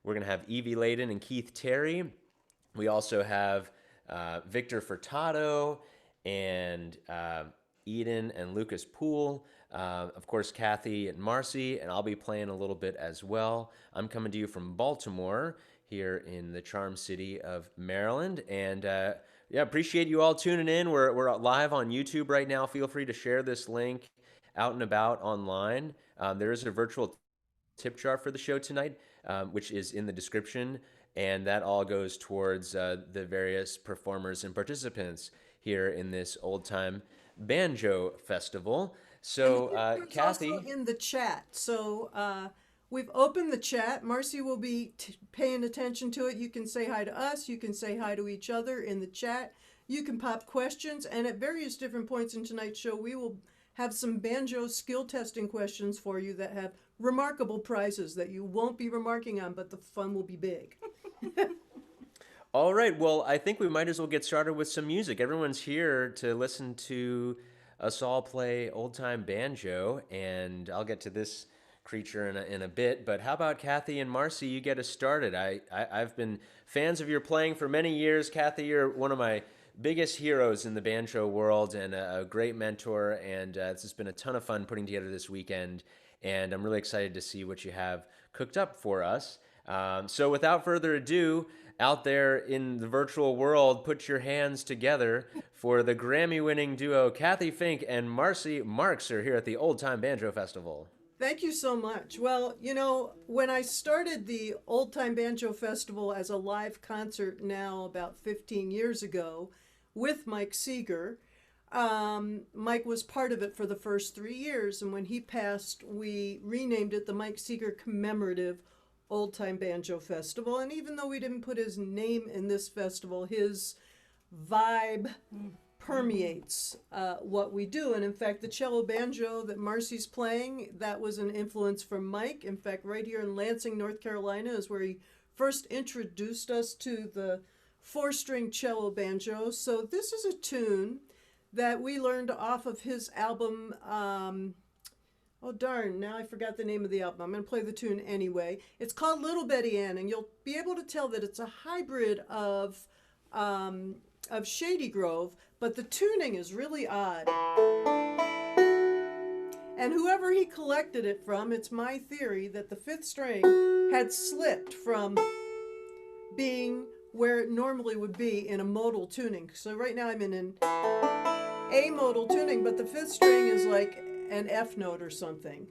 We're going to have Evie Ladin and Keith Terry. We also have Victor Furtado and Eden and Lukas Poole. Of course, Cathy and Marcy, and I'll be playing a little bit as well. I'm coming to you from Baltimore here in the charm city of Maryland. And yeah, appreciate you all tuning in. We're live on YouTube right now. Feel free to share this link out and about online. There is a virtual tip jar for the show tonight, which is in the description, and that all goes towards the various performers and participants here in this old time banjo festival. So, It's Cathy, also in the chat. So we've opened the chat. Marcy will be paying attention to it. You can say hi to us. You can say hi to each other in the chat. You can pop questions. And at various different points in tonight's show, we will have some banjo skill testing questions for you that have remarkable prizes that you won't be remarking on, but the fun will be big. all right, well, I think we might as well get started with some music. Everyone's here to listen to us all play old time banjo, and I'll get to this creature in a bit. But how about Cathy and Marcy? You get us started. I've been fans of your playing for many years. Cathy, you're one of my biggest heroes in the banjo world and a great mentor. And this has been a ton of fun putting together this weekend. And I'm really excited to see what you have cooked up for us. So without further ado, out there in the virtual world, put your hands together for the Grammy-winning duo Cathy Fink and Marcy Marxer here at the Old Time Banjo Festival. Thank you so much. Well, you know, when I started the Old Time Banjo Festival as a live concert now about 15 years ago with Mike Seeger, Mike was part of it for the first 3 years. And when he passed, we renamed it the Mike Seeger Commemorative Old Time Banjo Festival. And even though we didn't put his name in this festival, his vibe permeates what we do. And in fact, the cello banjo that Marcy's playing, that was an influence from Mike. In fact, right here in Lansing, North Carolina is where he first introduced us to the 4-string cello banjo. So this is a tune that we learned off of his album. Oh darn, now I forgot the name of the album. I'm going to play the tune anyway. It's called Little Betty Ann, and you'll be able to tell that it's a hybrid of Shady Grove, but the tuning is really odd. And whoever he collected it from, it's my theory that the 5th string had slipped from being where it normally would be in a modal tuning. So right now I'm in an A modal tuning, but the 5th string is like an F note or something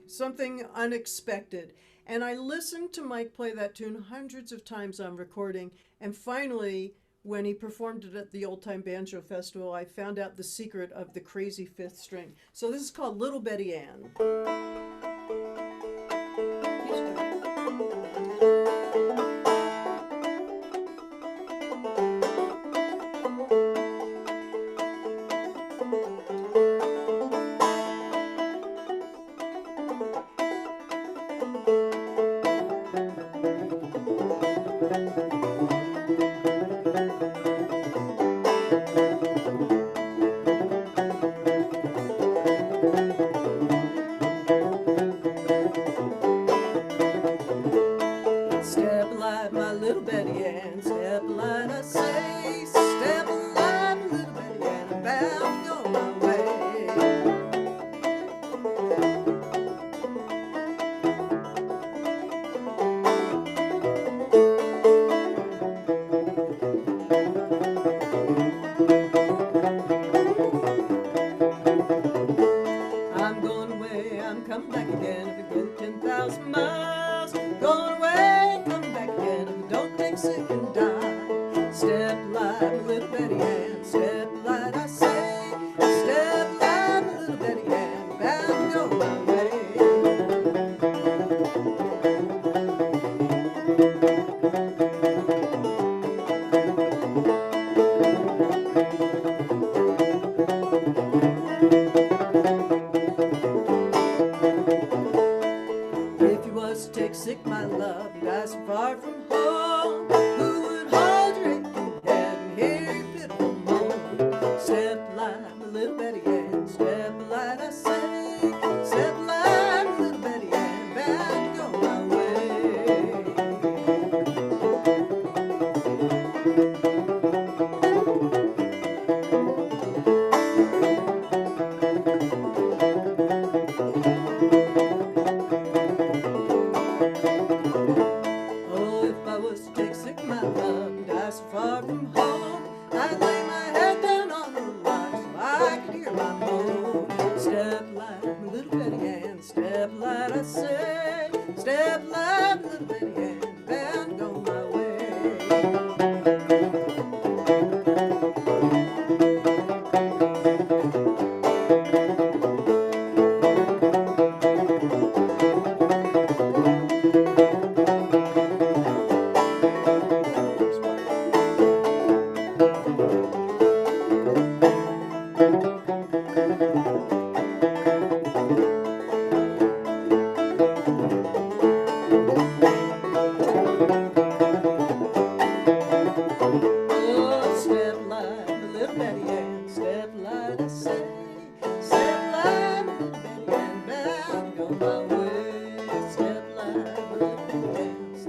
unexpected. And I listened to Mike play that tune hundreds of times on recording, and finally, when he performed it at the Old Time Banjo Festival, I found out the secret of the crazy 5th string. So this is called Little Betty Ann.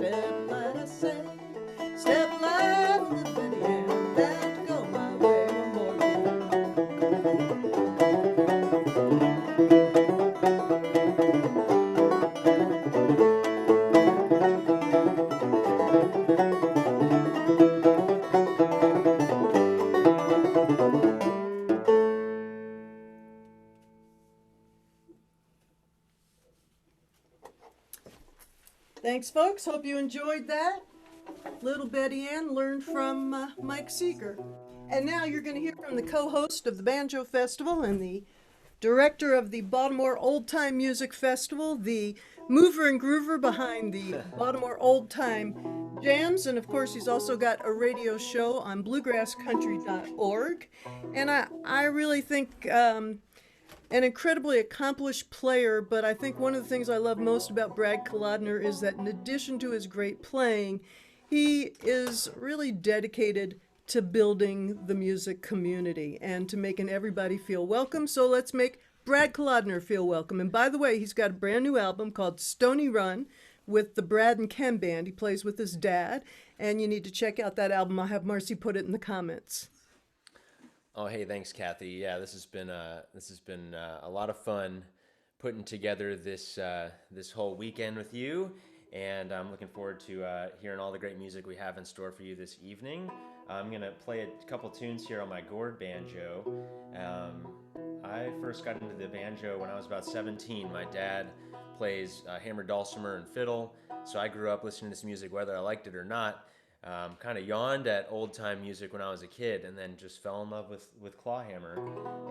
step light, I say. Step light, little Betty Ann, bound to go my way one more Thanks, folks. Hope you enjoyed that. Little Betty Ann learned from Mike Seeger. And now you're going to hear from the co-host of the Banjo Festival and the director of the Baltimore Old Time Music Festival, the mover and groover behind the Baltimore Old Time Jams. And of course, he's also got a radio show on bluegrasscountry.org. And I really think an incredibly accomplished player, but I think one of the things I love most about Brad Kolodner is that in addition to his great playing, he is really dedicated to building the music community and to making everybody feel welcome. So let's make Brad Kolodner feel welcome. And by the way, he's got a brand new album called Stony Run with the Brad and Ken Band. He plays with his dad, and you need to check out that album. I'll have Marcy put it in the comments. Oh, hey, thanks, Cathy. Yeah, this has been a lot of fun putting together this whole weekend with you, and I'm looking forward to hearing all the great music we have in store for you this evening. I'm gonna play a couple tunes here on my gourd banjo. I first got into the banjo when I was about 17. My dad plays hammered dulcimer and fiddle, so I grew up listening to this music whether I liked it or not. Kind of yawned at old time music when I was a kid, and then just fell in love with clawhammer,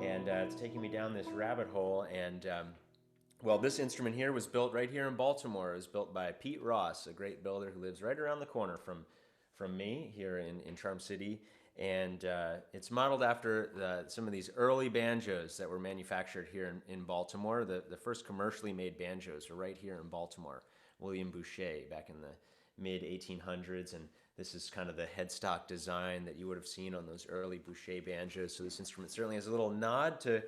and it's taking me down this rabbit hole. And well, this instrument here was built right here in Baltimore. It was built by Pete Ross, a great builder who lives right around the corner from me here in Charm City, and it's modeled after some of these early banjos that were manufactured here in Baltimore. The first commercially made banjos were right here in Baltimore. William Boucher back in the mid 1800s, and this is kind of the headstock design that you would have seen on those early Boucher banjos. So this instrument certainly has a little nod to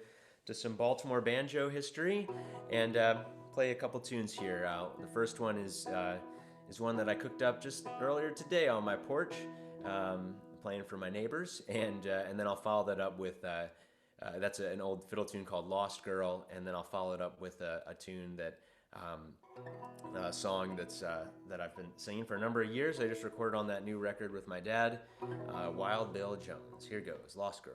some Baltimore banjo history, and play a couple tunes here. The first one is one that I cooked up just earlier today on my porch, playing for my neighbors, and then I'll follow that up with that's an old fiddle tune called Lost Girl, and then I'll follow it up with a tune that a song that I've been singing for a number of years. I just recorded on that new record with my dad, Wild Bill Jones. Here goes, Lost Girl.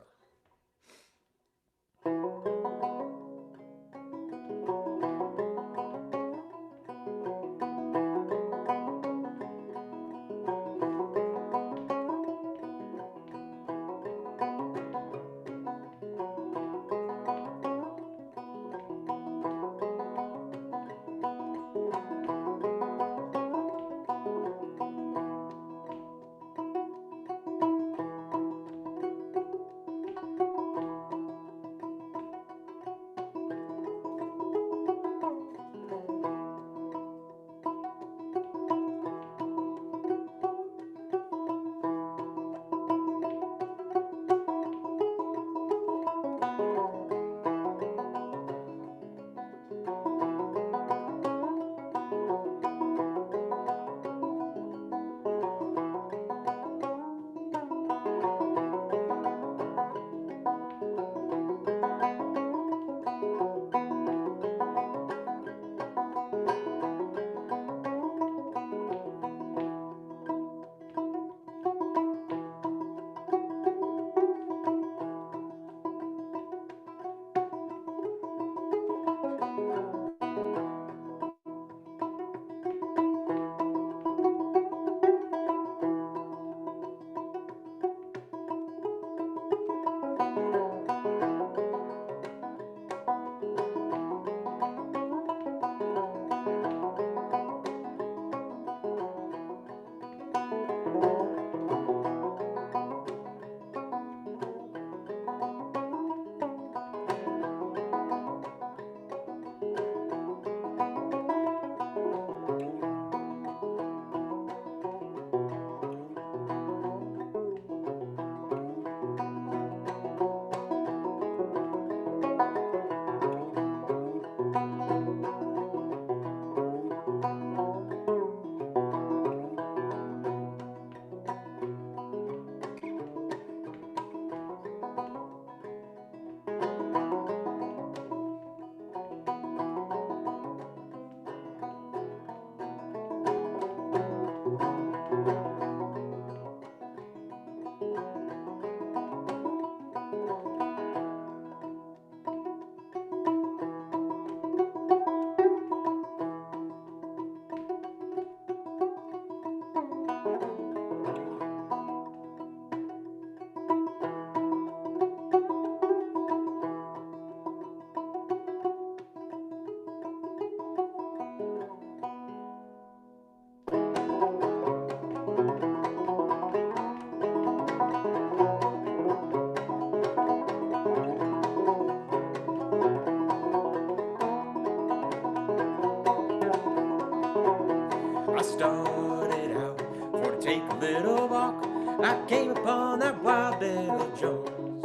take a little walk, I came upon that wild Bill Jones.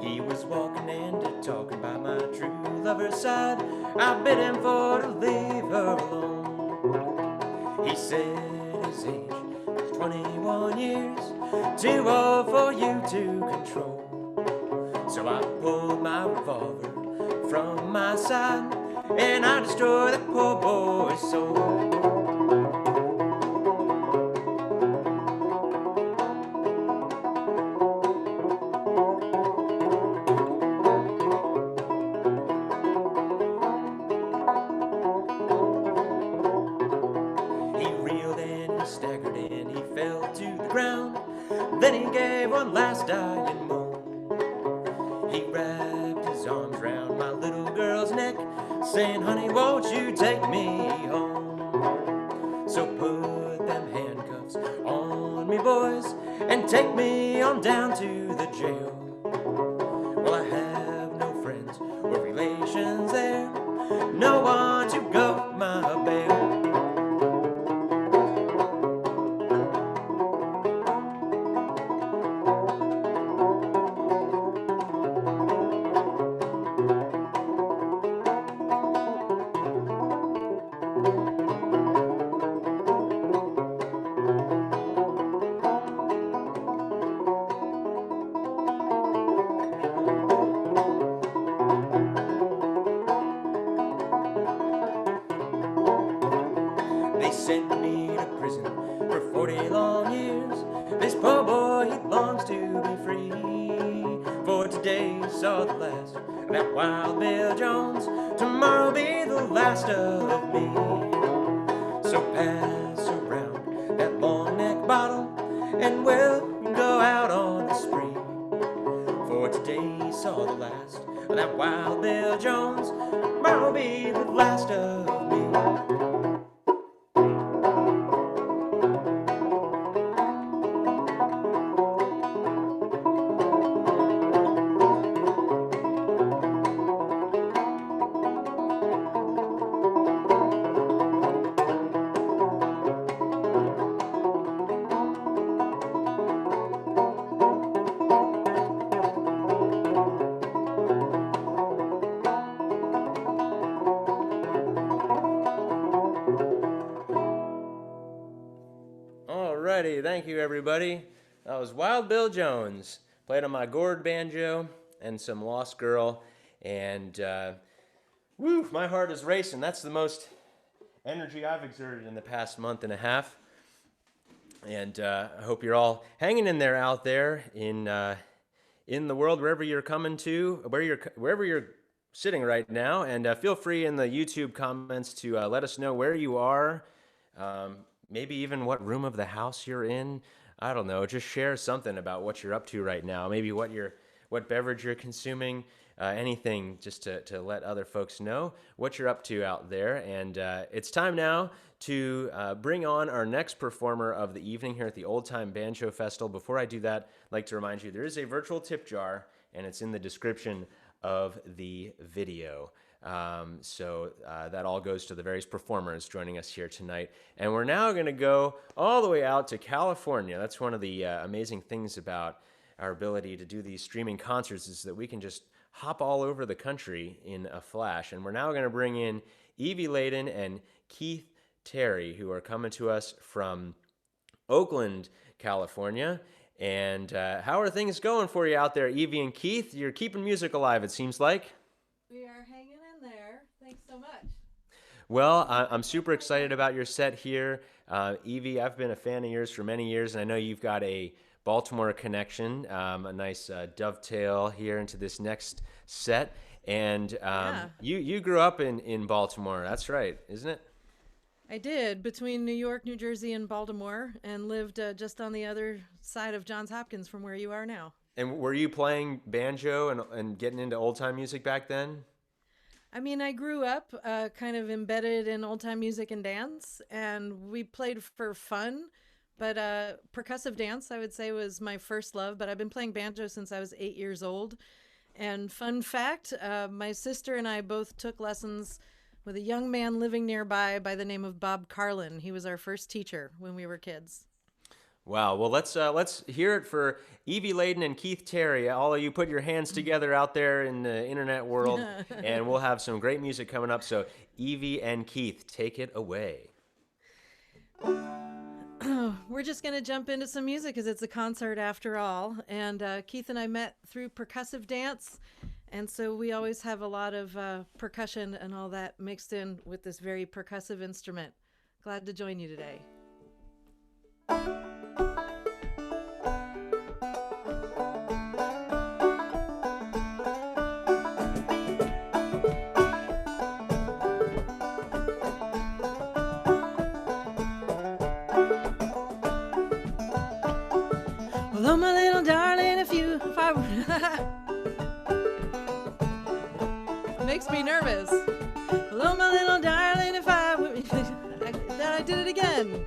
He was walking and talking by my true lover's side. I bid him for to leave her alone. He said his age was 21 years, too old for you to control. So I pulled my revolver from my side and I destroyed that poor boy's soul. He reeled and he staggered and he fell to the ground. Then he gave one last dying moan. He wrapped his arms round my little girl's neck, saying, honey, won't you take me home? So put them handcuffs on me, boys, and take me on down to the jail. Well, I have no friends or relations there, no one to go my bail. They sent me to prison for 40 long years. This poor boy, he longs to be free. For today saw the last of that wild Bill Jones. Tomorrow be the last of me. So pass around that long neck bottle and we'll go out on the spree. For today saw the last of that wild Bill Jones. Tomorrow be the last of me. Alrighty, thank you everybody. That was Wild Bill Jones. Played on my gourd banjo and some Lost Girl. And woo, my heart is racing. That's the most energy I've exerted in the past month and a half. And I hope you're all hanging in there out there in the world, wherever you're coming to, wherever you're sitting right now. And feel free in the YouTube comments to let us know where you are. Maybe even what room of the house you're in. I don't know. Just share something about what you're up to right now. Maybe what beverage you're consuming. Anything just to let other folks know what you're up to out there. And it's time now to bring on our next performer of the evening here at the Old Time Banjo Festival. Before I do that, I'd like to remind you there is a virtual tip jar, and it's in the description of the video. So that all goes to the various performers joining us here tonight. And we're now going to go all the way out to California. That's one of the amazing things about our ability to do these streaming concerts is that we can just hop all over the country in a flash. And we're now going to bring in Evie Ladin and Keith Terry, who are coming to us from Oakland, California. And how are things going for you out there, Evie and Keith? You're keeping music alive, it seems like. We are hanging in there. Thanks so much. Well, I'm super excited about your set here. Evie, I've been a fan of yours for many years, and I know you've got a Baltimore connection, a nice dovetail here into this next set. And you grew up in Baltimore. That's right, isn't it? I did, between New York, New Jersey, and Baltimore, and lived just on the other side of Johns Hopkins from where you are now. And were you playing banjo and getting into old-time music back then? I mean, I grew up kind of embedded in old-time music and dance, and we played for fun, but percussive dance, I would say, was my first love, but I've been playing banjo since I was 8 years old. And fun fact, my sister and I both took lessons with a young man living nearby by the name of Bob Carlin. He was our first teacher when we were kids. Wow. Well, let's hear it for Evie Ladin and Keith Terry. All of you, put your hands together out there in the internet world, and we'll have some great music coming up. So, Evie and Keith, take it away. We're just going to jump into some music because it's a concert after all. And Keith and I met through percussive dance. And so we always have a lot of percussion and all that mixed in with this very percussive instrument. Glad to join you today. Well, oh, my little darling, if I were... Makes me nervous. Hello, my little darling, if I were... That I did it again.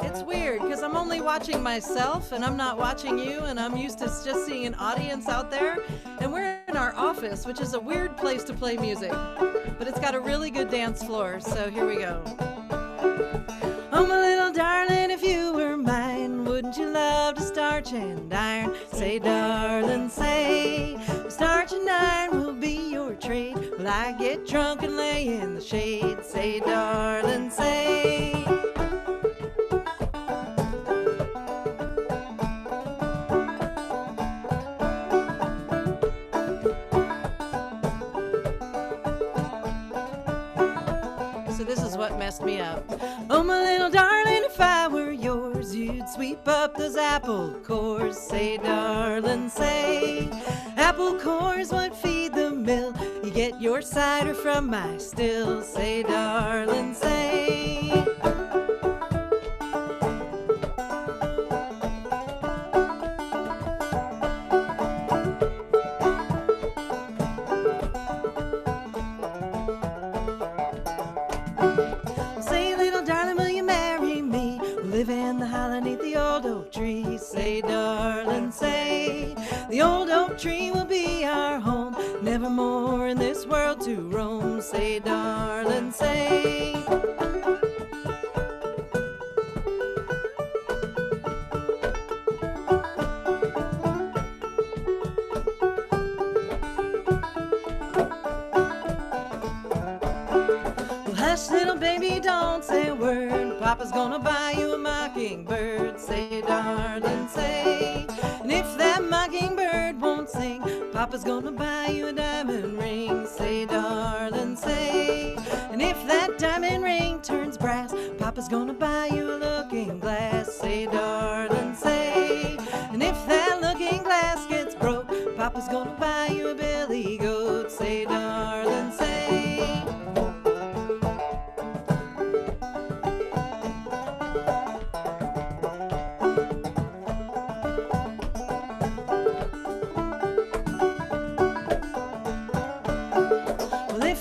It's weird, because I'm only watching myself, and I'm not watching you, and I'm used to just seeing an audience out there, and we're in our office, which is a weird place to play music. But it's got a really good dance floor, so here we go. Oh, my little darling, if you were mine, wouldn't you love to starch and iron? Say, darling, say, starch and iron will be your trade. Will I get drunk and lay in the shade? Say, darling, say. So this is what messed me up. Oh, my little darling, if I were yours, you'd sweep up those apple cores. Say, darling, say, apple cores would feed the mill. You get your cider from my still. Say, darling, say. Say, little darling, will you marry me? We'll live in the hollow beneath the old oak tree. Say, darling, say, the old oak tree will be our home, nevermore in this world to roam. Say, darling, say. Hush, little baby, don't say a word. Papa's gonna buy you a mockingbird. Say, darling, say. And if that mockingbird won't sing, Papa's gonna buy you a diamond ring. Say, darling, say. And if that diamond ring turns brass, Papa's gonna buy you a looking glass. Say, darling, say. And if that looking glass gets broke, Papa's gonna buy you a billy goat. Say, darling, say.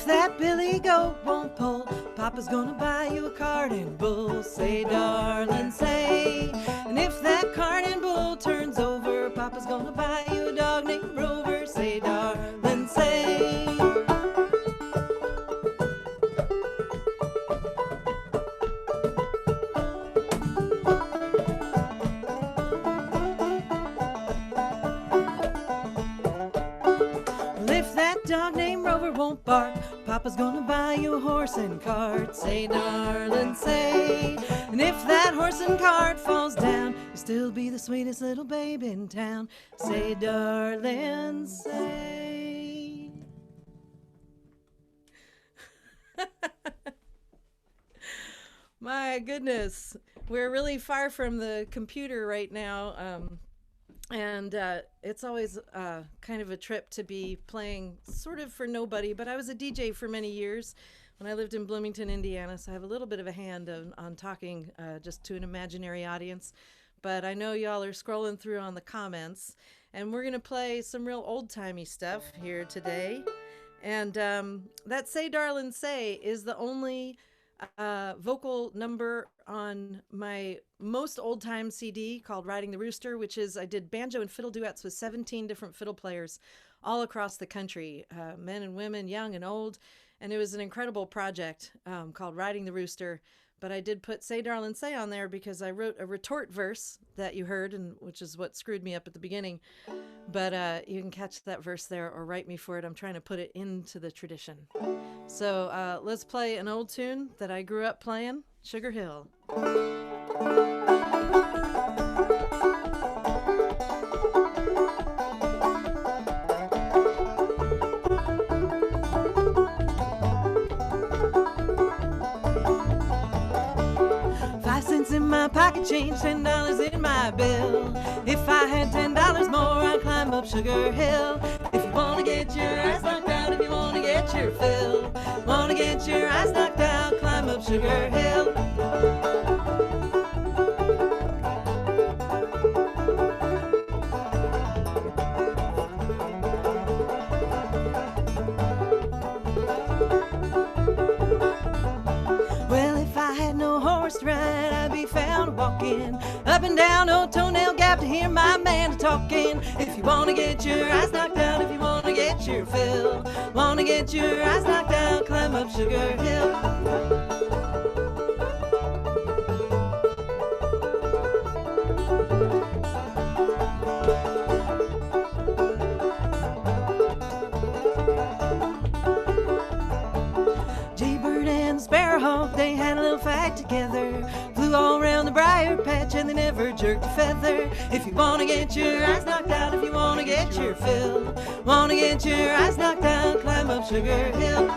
That billy goat won't pull, Papa's gonna buy you a cart and bull. Say, darling, say. And if that cart and bull turns over, Papa's gonna buy you a dog named Rover. Say, darling, say. Well, if that dog named Rover won't bark, Papa's gonna buy you a horse and cart. Say, darling, say. And if that horse and cart falls down, you'll still be the sweetest little babe in town. Say, darling, say. My goodness, we're really far from the computer right now. And it's always kind of a trip to be playing sort of for nobody. But I was a DJ for many years when I lived in Bloomington, Indiana, so I have a little bit of a hand on talking just to an imaginary audience. But I know y'all are scrolling through on the comments, and we're going to play some real old-timey stuff here today. And that Say, Darling, Say is the only vocal number on my most old-time CD called Riding the Rooster, which is, I did banjo and fiddle duets with 17 different fiddle players all across the country, men and women, young and old, and it was an incredible project called Riding the Rooster. but I did put Say Darlin' Say on there because I wrote a retort verse that you heard, and which is what screwed me up at the beginning. But you can catch that verse there or write me for it. I'm trying to put it into the tradition. So let's play an old tune that I grew up playing, Sugar Hill. In my pocket change, $10 in my bill. If I had $10 more, I'd climb up Sugar Hill. If you wanna get your eyes knocked out, if you wanna get your fill, wanna get your eyes knocked out, climb up Sugar Hill. Well, if I had no horse to ride, I'd be found walking up and down old Toenail Gap to hear my man talking. If you wanna get your eyes knocked out, if you wanna get your fill, wanna get your eyes knocked out, climb up Sugar Hill. Sparrowhawk, they had a little fight together, flew all around the briar patch and they never jerked a feather. If you wanna get your eyes knocked out, if you wanna get your fill, wanna get your eyes knocked out, climb up Sugar Hill.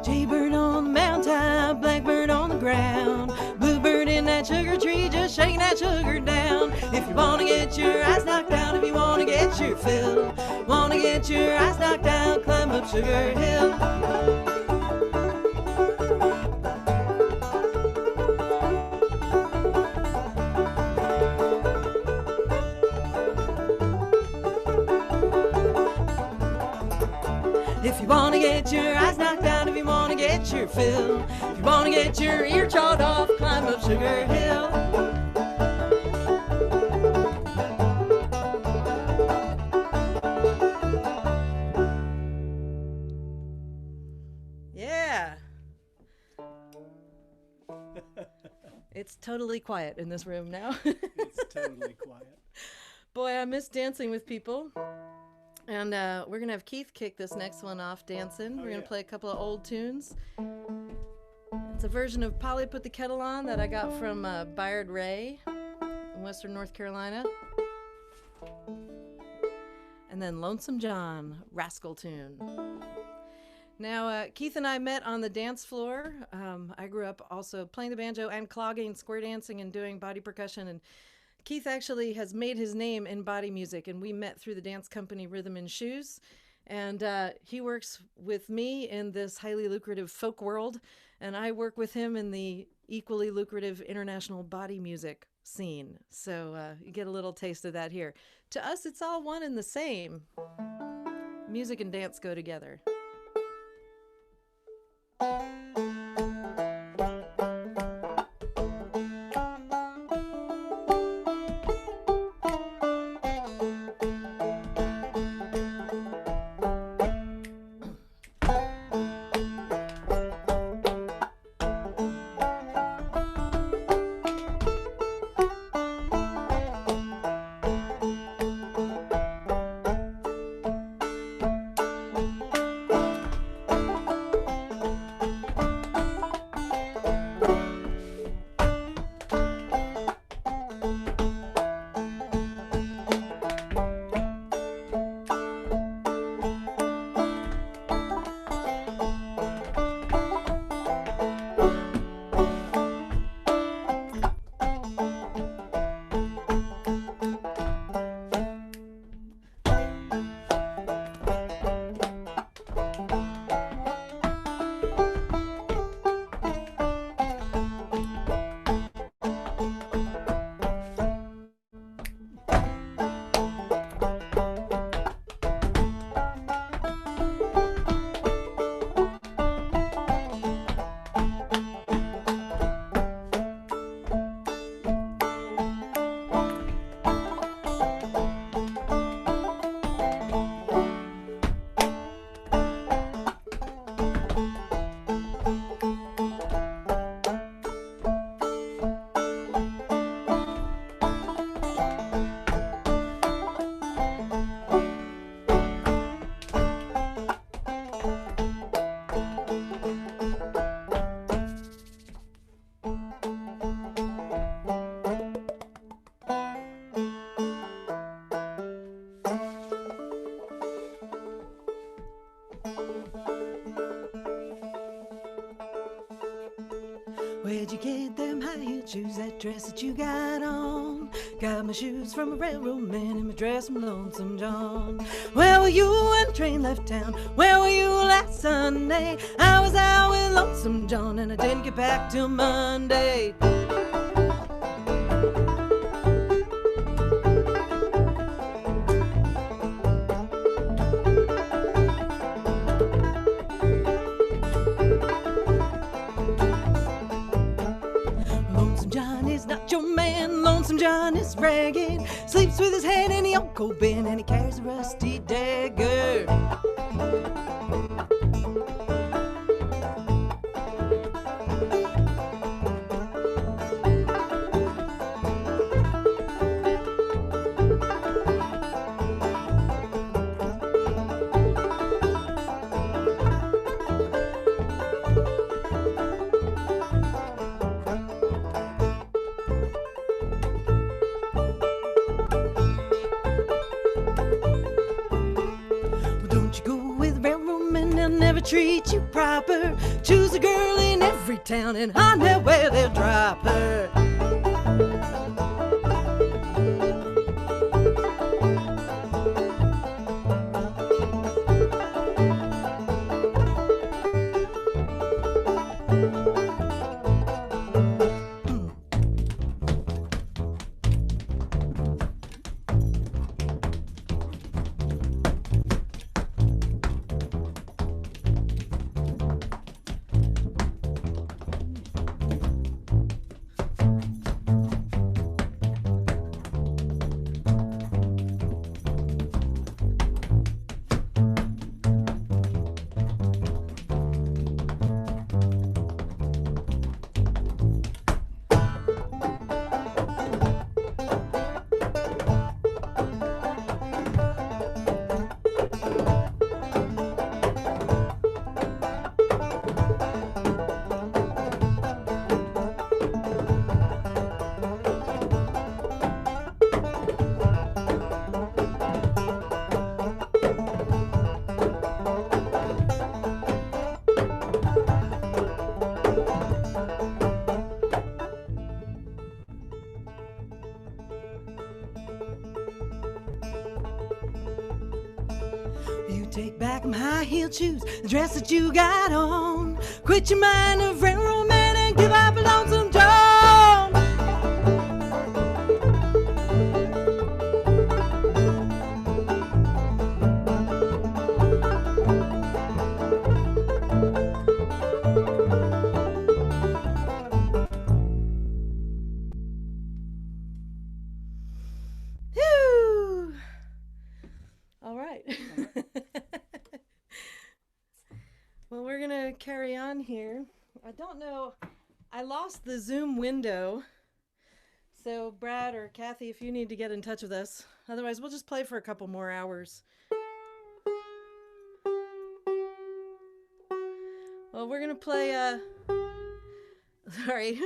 Jaybird on the mountaintop, blackbird on the ground, bluebird in that sugar tree just shaking that sugar down. If you wanna get your eyes knocked out, if you wanna get your fill, wanna get your eyes knocked out, climb up Sugar Hill. If you wanna get your eyes knocked out, if you wanna get your fill, if you wanna get your ear chawed off, climb up Sugar Hill. Yeah. It's totally quiet in this room now. It's totally quiet. Boy, I miss dancing with people. And we're going to have Keith kick this next one off dancing. We're going to play a couple of old tunes. It's a version of Polly Put the Kettle On that I got from Bayard Ray in Western North Carolina. And then Lonesome John, Rascal Tune. Now, Keith and I met on the dance floor. I grew up also playing the banjo and clogging, square dancing, and doing body percussion. And Keith actually has made his name in body music, and we met through the dance company Rhythm and Shoes. And he works with me in this highly lucrative folk world, and I work with him in the equally lucrative international body music scene. So you get a little taste of that here. To us, it's all one and the same. Music and dance go together. high-heeled shoes, that dress that you got on. Got my shoes from a railroad man and my dress from Lonesome John. Where were you when the train left town? Where were you last Sunday? I was out with Lonesome John and I didn't get back till Monday. Lonesome John is ragged, sleeps with his head in the old coal bin, and he carries a rusty dagger. Treat you proper. Choose a girl in every town and on their way they'll drop her. Take back my high-heeled shoes, the dress that you got on. Quit your mind of railroad man and give up a Lonesome John. Whew. All right. Well, we're going to carry on here. I don't know. I lost the Zoom window. So, Brad or Cathy, if you need to get in touch with us. Otherwise, we'll just play for a couple more hours. Well, we're going to play, sorry.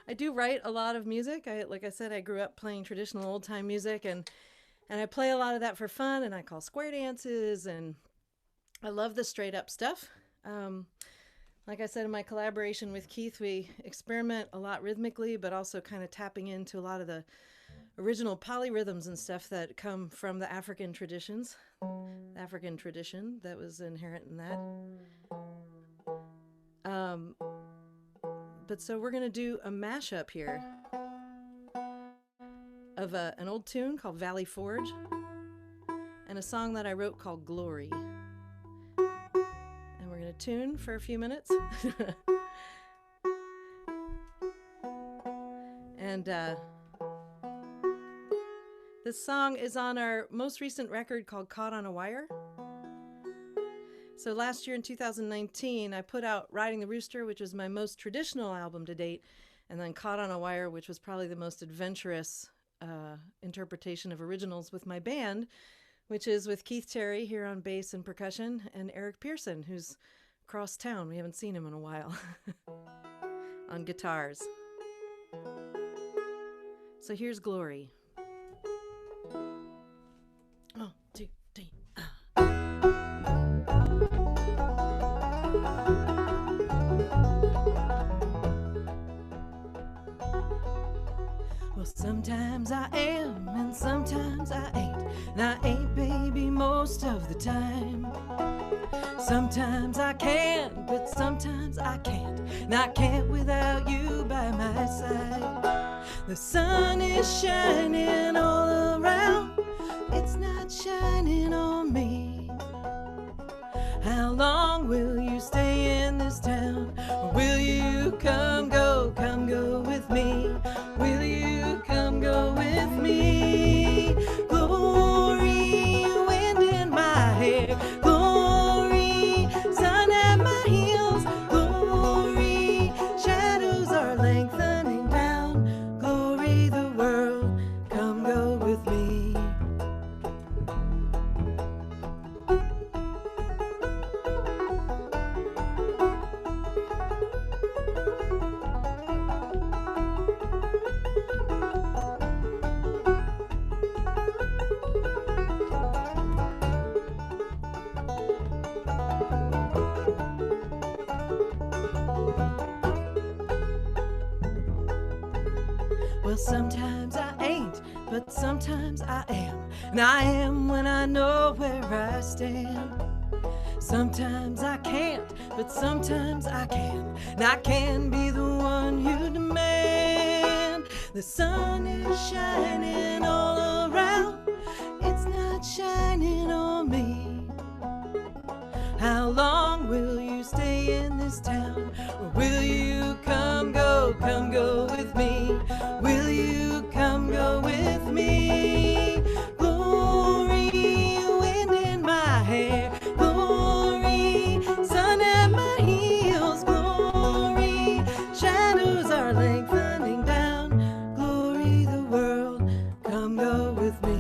I do write a lot of music. Like I said, I grew up playing traditional old-time music, and I play a lot of that for fun, and I call square dances, and I love the straight-up stuff. Like I said, in my collaboration with Keith, we experiment a lot rhythmically, but also kind of tapping into a lot of the original polyrhythms and stuff that come from the African traditions. African tradition that was inherent in that. But so we're going to do a mashup here of an old tune called Valley Forge and a song that I wrote called Glory. And we're going to tune for a few minutes. And this song is on our most recent record called Caught on a Wire. So last year in 2019, I put out Riding the Rooster, which is my most traditional album to date, and then Caught on a Wire, which was probably the most adventurous interpretation of originals with my band, which is with Keith Terry here on bass and percussion, and Eric Pearson, who's across town. We haven't seen him in a while, on guitars. So here's Glory. 1, 2, 3. Sometimes I am and sometimes I ain't. And I ain't, baby, most of the time. Sometimes I can, but sometimes I can't. And I can't without you by my side. The sun is shining all around. It's not shining on me. How long will you stay in this town? Or will you come go with me? Will you come go with me? Glory, wind in my hair. Glory, sun at my heels. Glory, shadows are lengthening down. Glory, the world, come go with me. Well, sometimes I ain't, but sometimes I am. And I am when I know where I stand. Sometimes I can't, but sometimes I can. And I can be the one you demand. The sun is shining all around. It's not shining on me. How long will you stay in this town? Or will you come go with me? Will you come go with me? Glory, wind in my hair. Glory, sun at my heels. Glory, shadows are lengthening down. Glory, the world, come go with me.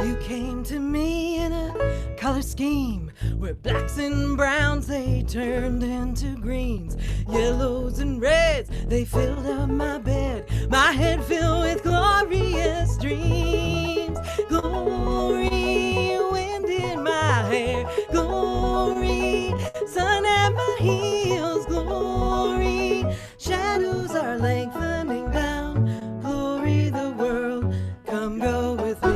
You came to me in a color scheme where blacks and browns they turned into greens, yellows and reds they filled up my bed, my head filled with glorious dreams. Glory, wind in my hair. Glory, sun at my heels. Glory, shadows are lengthening down. Glory, the world, come go with me.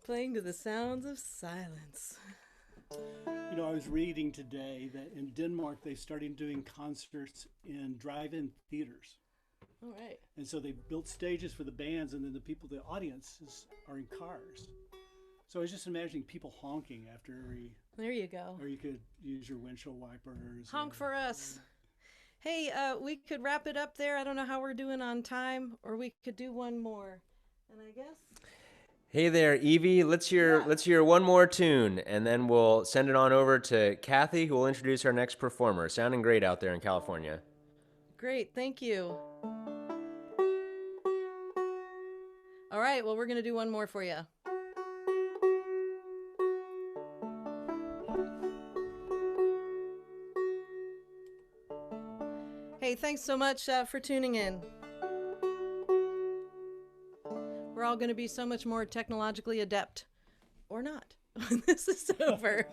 Playing to the sounds of silence. You know, I was reading today that in Denmark they started doing concerts in drive-in theaters. All right. And so they built stages for the bands, and then the people, the audiences, are in cars. So I was just imagining people honking after every. There you go. Or you could use your windshield wipers. Honk for us. Hey, we could wrap it up there. I don't know how we're doing on time, or we could do one more. And I guess. Hey there, Evie. Let's hear one more tune, and then we'll send it on over to Cathy, who will introduce our next performer. Sounding great out there in California. Great, thank you. All right, well, we're going to do one more for you. Hey, thanks so much for tuning in. We're all going to be so much more technologically adept. Or not, when this is over.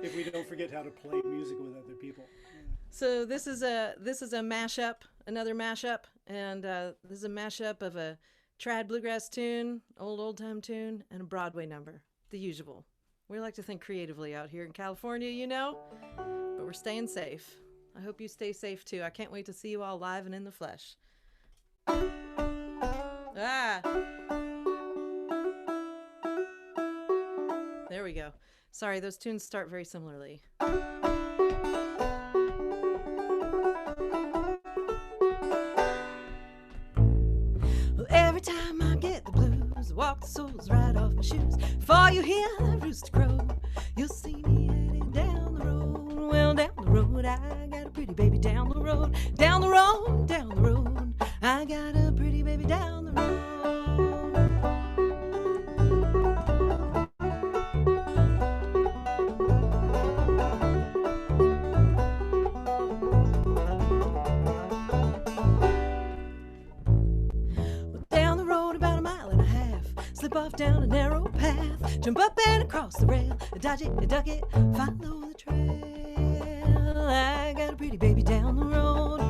If we don't forget how to play music with other people. So this is a mashup, another mashup, and this is a mashup of a trad bluegrass tune, old time tune, and a Broadway number, the usual. We like to think creatively out here in California, you know, but we're staying safe. I hope you stay safe too. I can't wait to see you all live and in the flesh. Ah, there we go. Sorry, those tunes start very similarly. Every time I get the blues, walk the soles right off my shoes. Before you hear the rooster crow, you'll see me heading down the road. Well, down the road, I got a pretty baby down the road. Down the road, down the road, I got a pretty baby down the road. Slip off down a narrow path, jump up and across the rail, dodge it, duck it, follow the trail. I got a pretty baby down the road.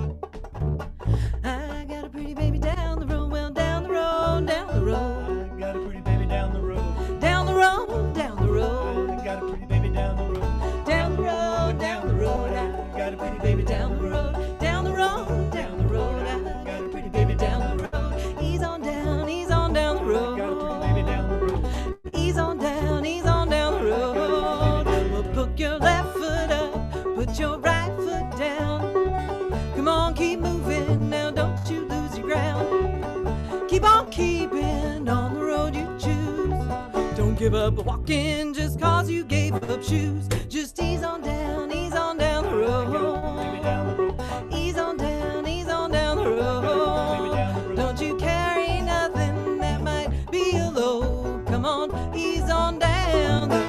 I got a pretty baby down the road. Well, down the road, down the road. I got a pretty baby down the road. Down the road, down the road. I got a pretty baby down the road. Down the road, down the road. I got a pretty baby down the road. Down the road, down the road. I got a pretty baby down the road. Ease on down the road. Ease on down the road. Well, put your left foot up, put your right foot down. Come on, keep moving, now don't you lose your ground. Keep on keeping on the road you choose. Don't give up walking just cause you gave up shoes. Just ease on down the road. Ease on down the road. Don't you carry nothing that might be a load. Come on, ease on down the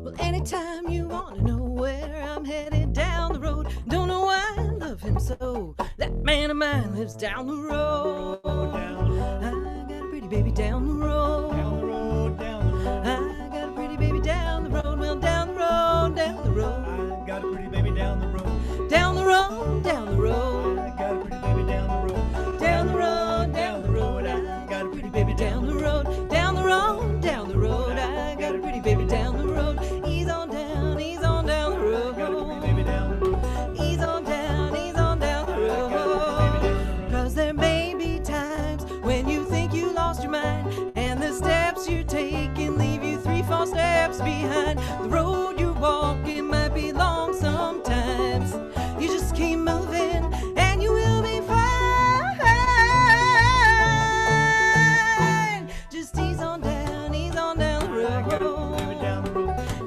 Well, anytime you want to know where I'm headed down the road, don't know why I love him so. That man of mine lives down the road. I got a pretty baby down the road. I got a pretty baby down the road. Well, down the road, down the road. I got a pretty baby down the road. Down the road, down the road. I got a pretty baby down the road. Down the road, down the road. I got a pretty baby down the road. Down the road, down the road. I got a pretty baby down the road. Ease on down the road. I got a pretty baby down the road. Ease on down the road. Cause there may be times when you think you lost your mind, and the steps you take can leave you 3-4 steps behind. The road you're walking might be long sometimes. You just keep moving and you will be fine. Just ease on down the road.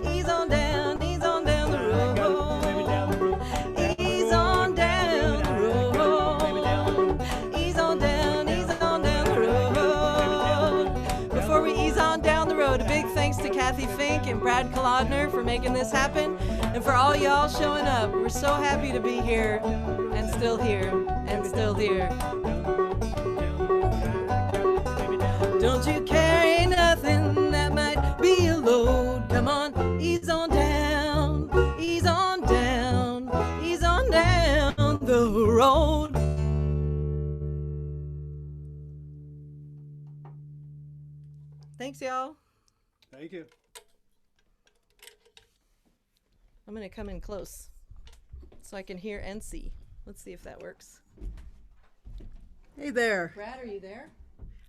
Ease on down the road. Ease on down the road. Ease on down the road. Before we ease on down the road, a big thanks to Cathy, Fink, and Brad Kolodner for making this happen, and for all y'all showing up. We're so happy to be here, and still here, and still here. Don't you carry nothing that might be a load. Come on, ease on down, ease on down, ease on down the road. Thanks, y'all. Thank you. I'm going to come in close so I can hear and see. Let's see if that works. Hey there. Brad, are you there?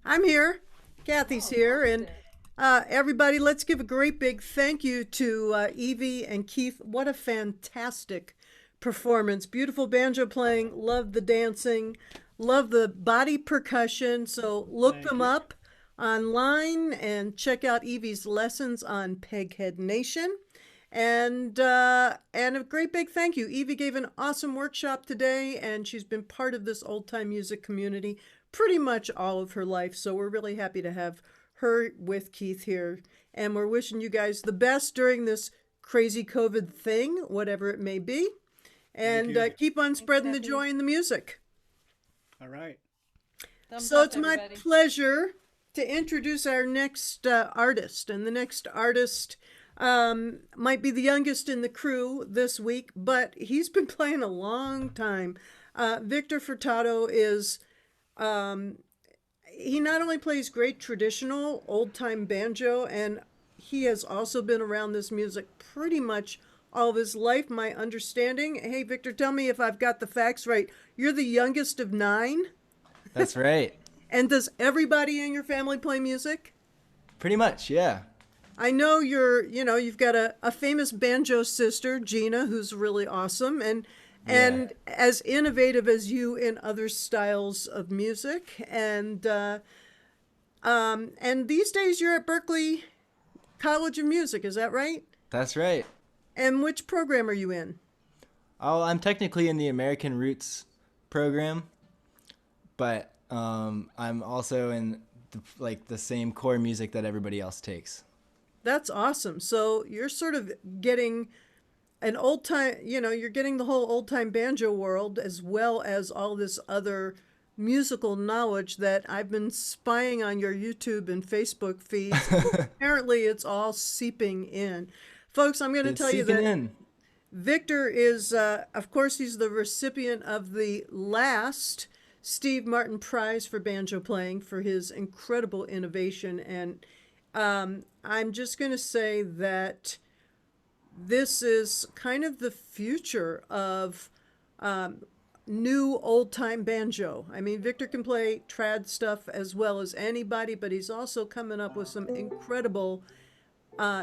I'm here. Cathy's here. And everybody, let's give a great big thank you to Evie and Keith. What a fantastic performance. Beautiful banjo playing. Love the dancing. Love the body percussion. So look them up online and check out Evie's lessons on Peghead Nation. And a great big thank you. Evie gave an awesome workshop today, and she's been part of this old time music community pretty much all of her life. So we're really happy to have her with Keith here. And we're wishing you guys the best during this crazy COVID thing, whatever it may be. And you. keep on spreading the Cathy. joy in the music. All right. Thumbs So up, it's my everybody. pleasure to introduce our next artist. And the next artist might be the youngest in the crew this week, but he's been playing a long time. Victor Furtado is, he not only plays great traditional old time banjo, and he has also been around this music pretty much all of his life, my understanding. Hey, Victor, tell me if I've got the facts right. You're the youngest of 9? That's right. And does everybody in your family play music? Pretty much, yeah. I know you've got a famous banjo sister, Gina, who's really awesome and as innovative as you in other styles of music. And these days you're at Berklee College of Music, is that right? That's right. And which program are you in? Oh, I'm technically in the American Roots program, but I'm also in the same core music that everybody else takes. That's awesome. So you're sort of getting an old time, you're getting the whole old time banjo world as well as all this other musical knowledge that I've been spying on your YouTube and Facebook feeds. Apparently it's all seeping in. Folks, I'm going to It's tell you seeping that in. Victor is, of course, he's the recipient of the last Steve Martin Prize for banjo playing for his incredible innovation. And I'm just going to say that this is kind of the future of new old-time banjo. I mean, Victor can play trad stuff as well as anybody, but he's also coming up with some incredible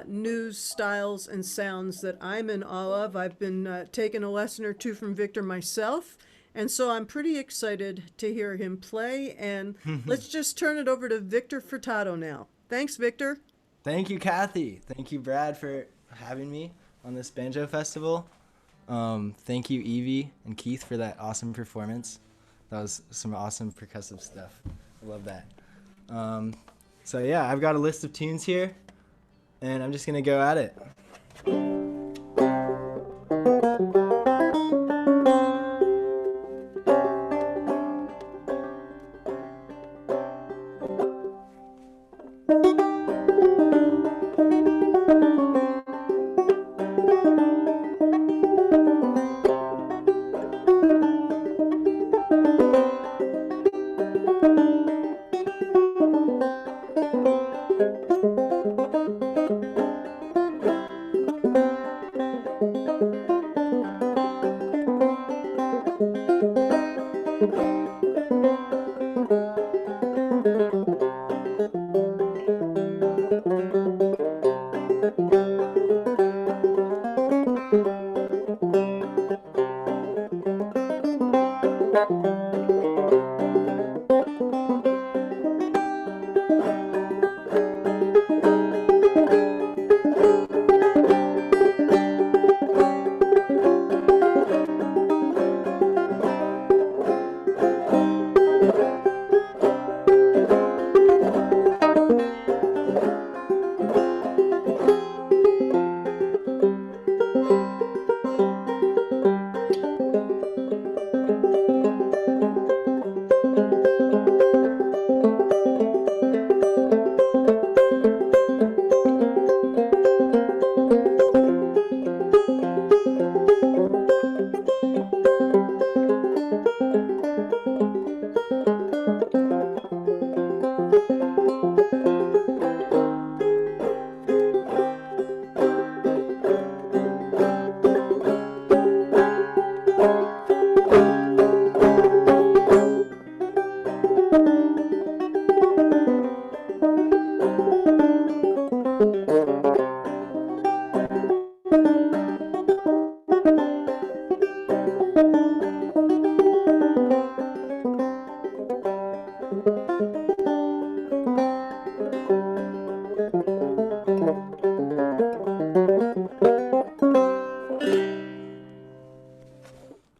new styles and sounds that I'm in awe of. I've been taking a lesson or two from Victor myself, and so I'm pretty excited to hear him play. And let's just turn it over to Victor Furtado now. Thanks, Victor. Thank you, Cathy. Thank you, Brad, for having me on this banjo festival. Thank you, Evie and Keith, for that awesome performance. That was some awesome percussive stuff. I love that. So yeah, I've got a list of tunes here, and I'm just gonna go at it.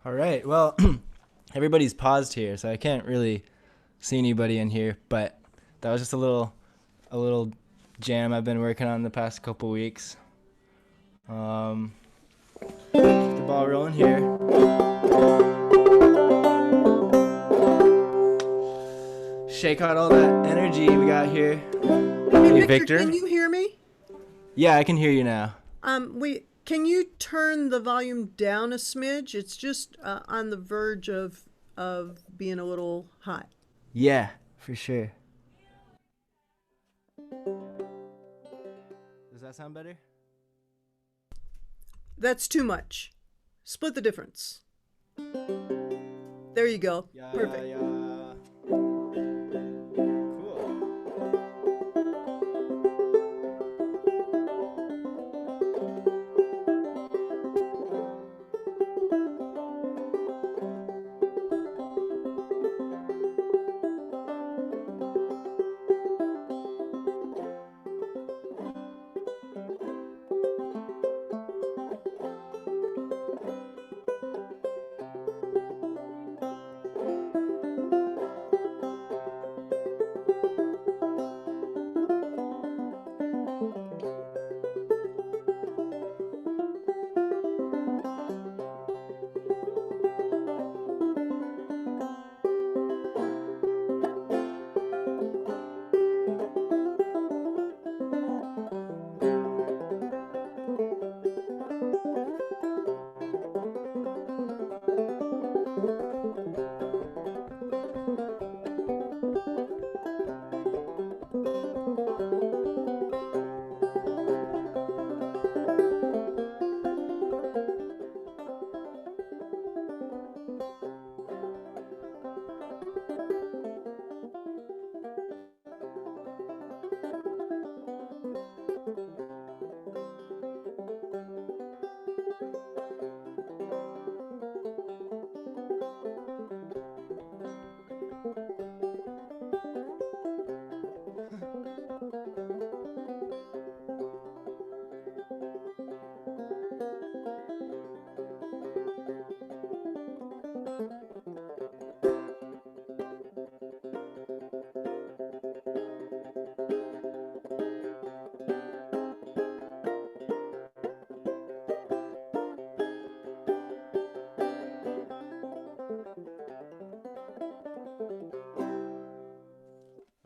All right. Well, everybody's paused here, so I can't really see anybody in here, but that was just a little jam I've been working on the past couple weeks. The ball rolling here. Shake out all that energy we got here. Hey, Victor? can you hear me? Yeah, I can hear you now. Can you turn the volume down a smidge? It's just on the verge of being a little hot. Yeah, for sure. Does that sound better? That's too much. Split the difference. There you go. Yeah, Perfect. yeah. Cool.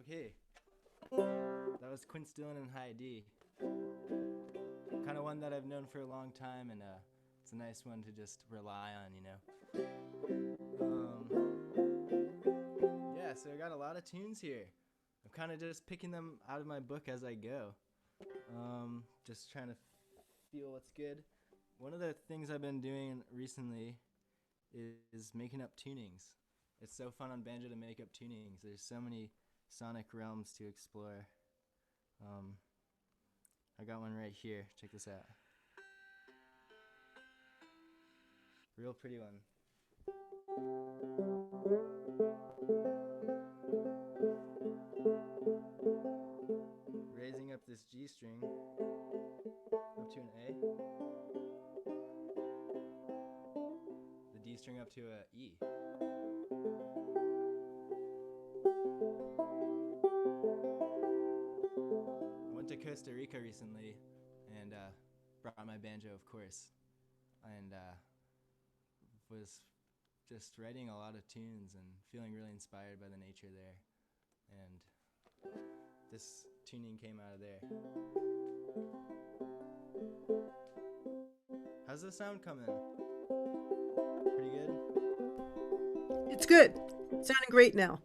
Okay. That was Quince Dillon and High D. Kind of one that I've known for a long time, and it's a nice one to just rely on, you know. Yeah, so I got a lot of tunes here. I'm kind of just picking them out of my book as I go. Just trying to feel what's good. One of the things I've been doing recently is making up tunings. It's so fun on banjo to make up tunings. There's so many sonic realms to explore. I got one right here. Check this out. Real pretty one. Raising up this G string up to an A. The D string up to a E. I went to Costa Rica recently and brought my banjo, of course, and was just writing a lot of tunes and feeling really inspired by the nature there. And this tuning came out of there. How's the sound coming? Pretty good? It's good. It's sounding great now.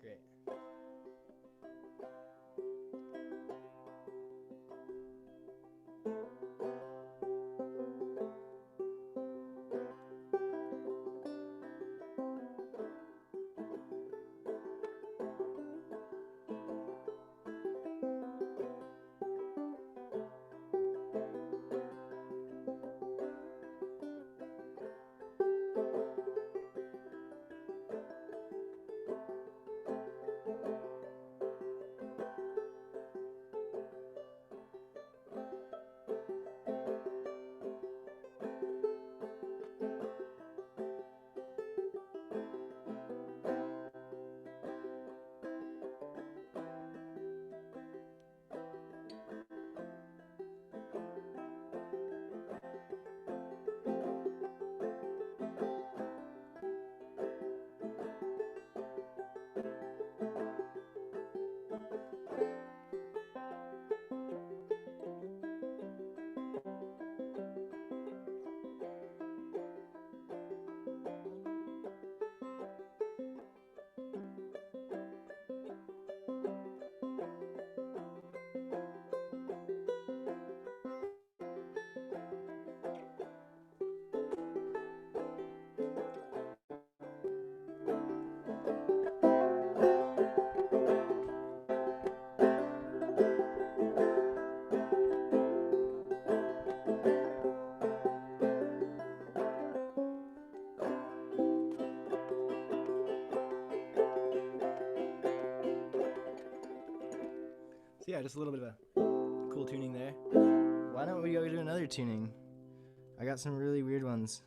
Great. yeah, just a little bit of a cool tuning there. Why don't we go do another tuning? I got some really weird ones.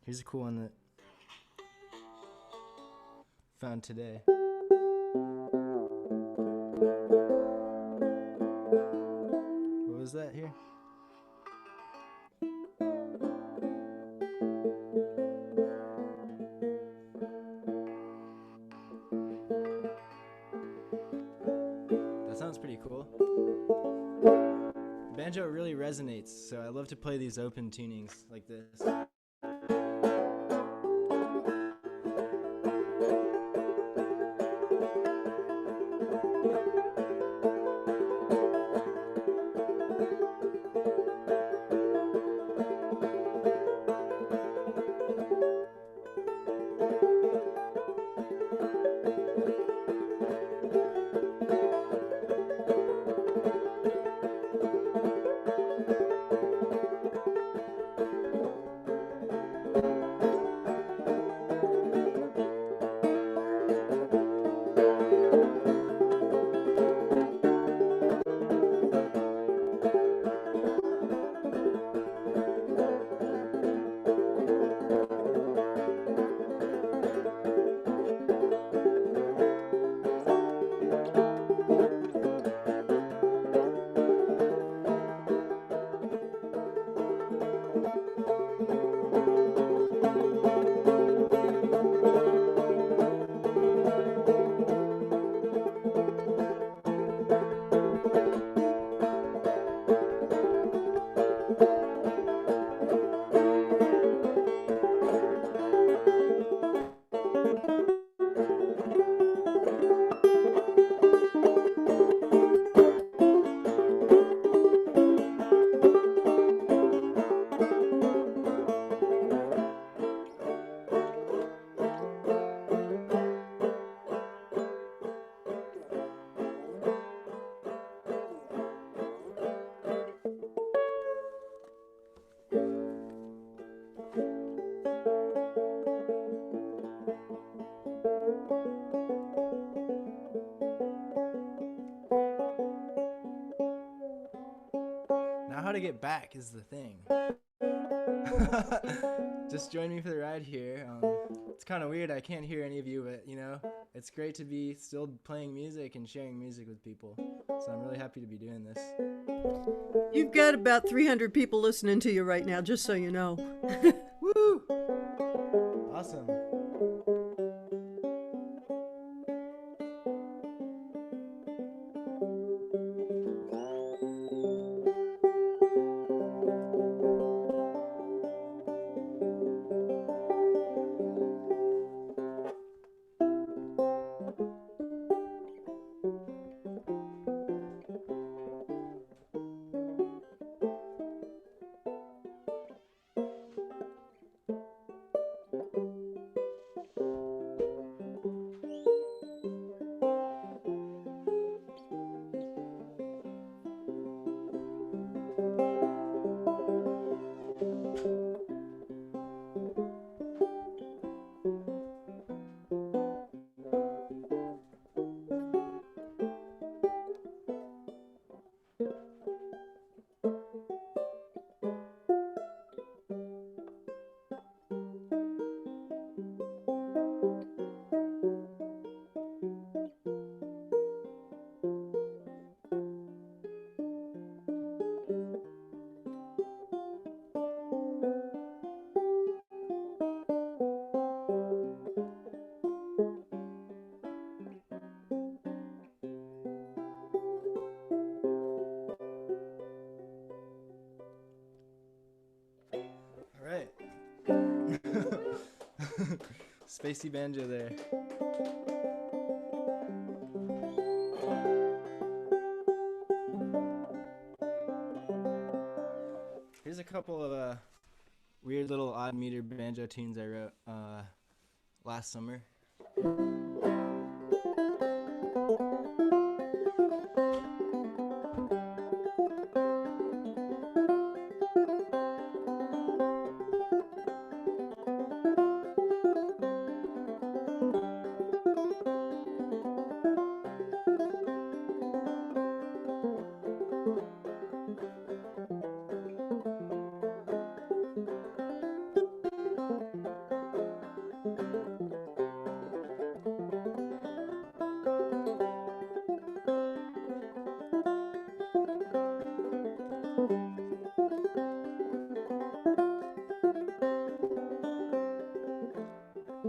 Here's a cool one that found today. What was that here? That sounds pretty cool. Banjo really resonates, so I love to play these open tunings like this. Now how to get back is the thing. Just join me for the ride here. It's kind of weird, I can't hear any of you, but you know, it's great to be still playing music and sharing music with people. So I'm really happy to be doing this. You've got about 300 people listening to you right now, just so you know. Woo! Awesome. Spacey banjo there. Here's a couple of weird little odd meter banjo tunes I wrote last summer. Odd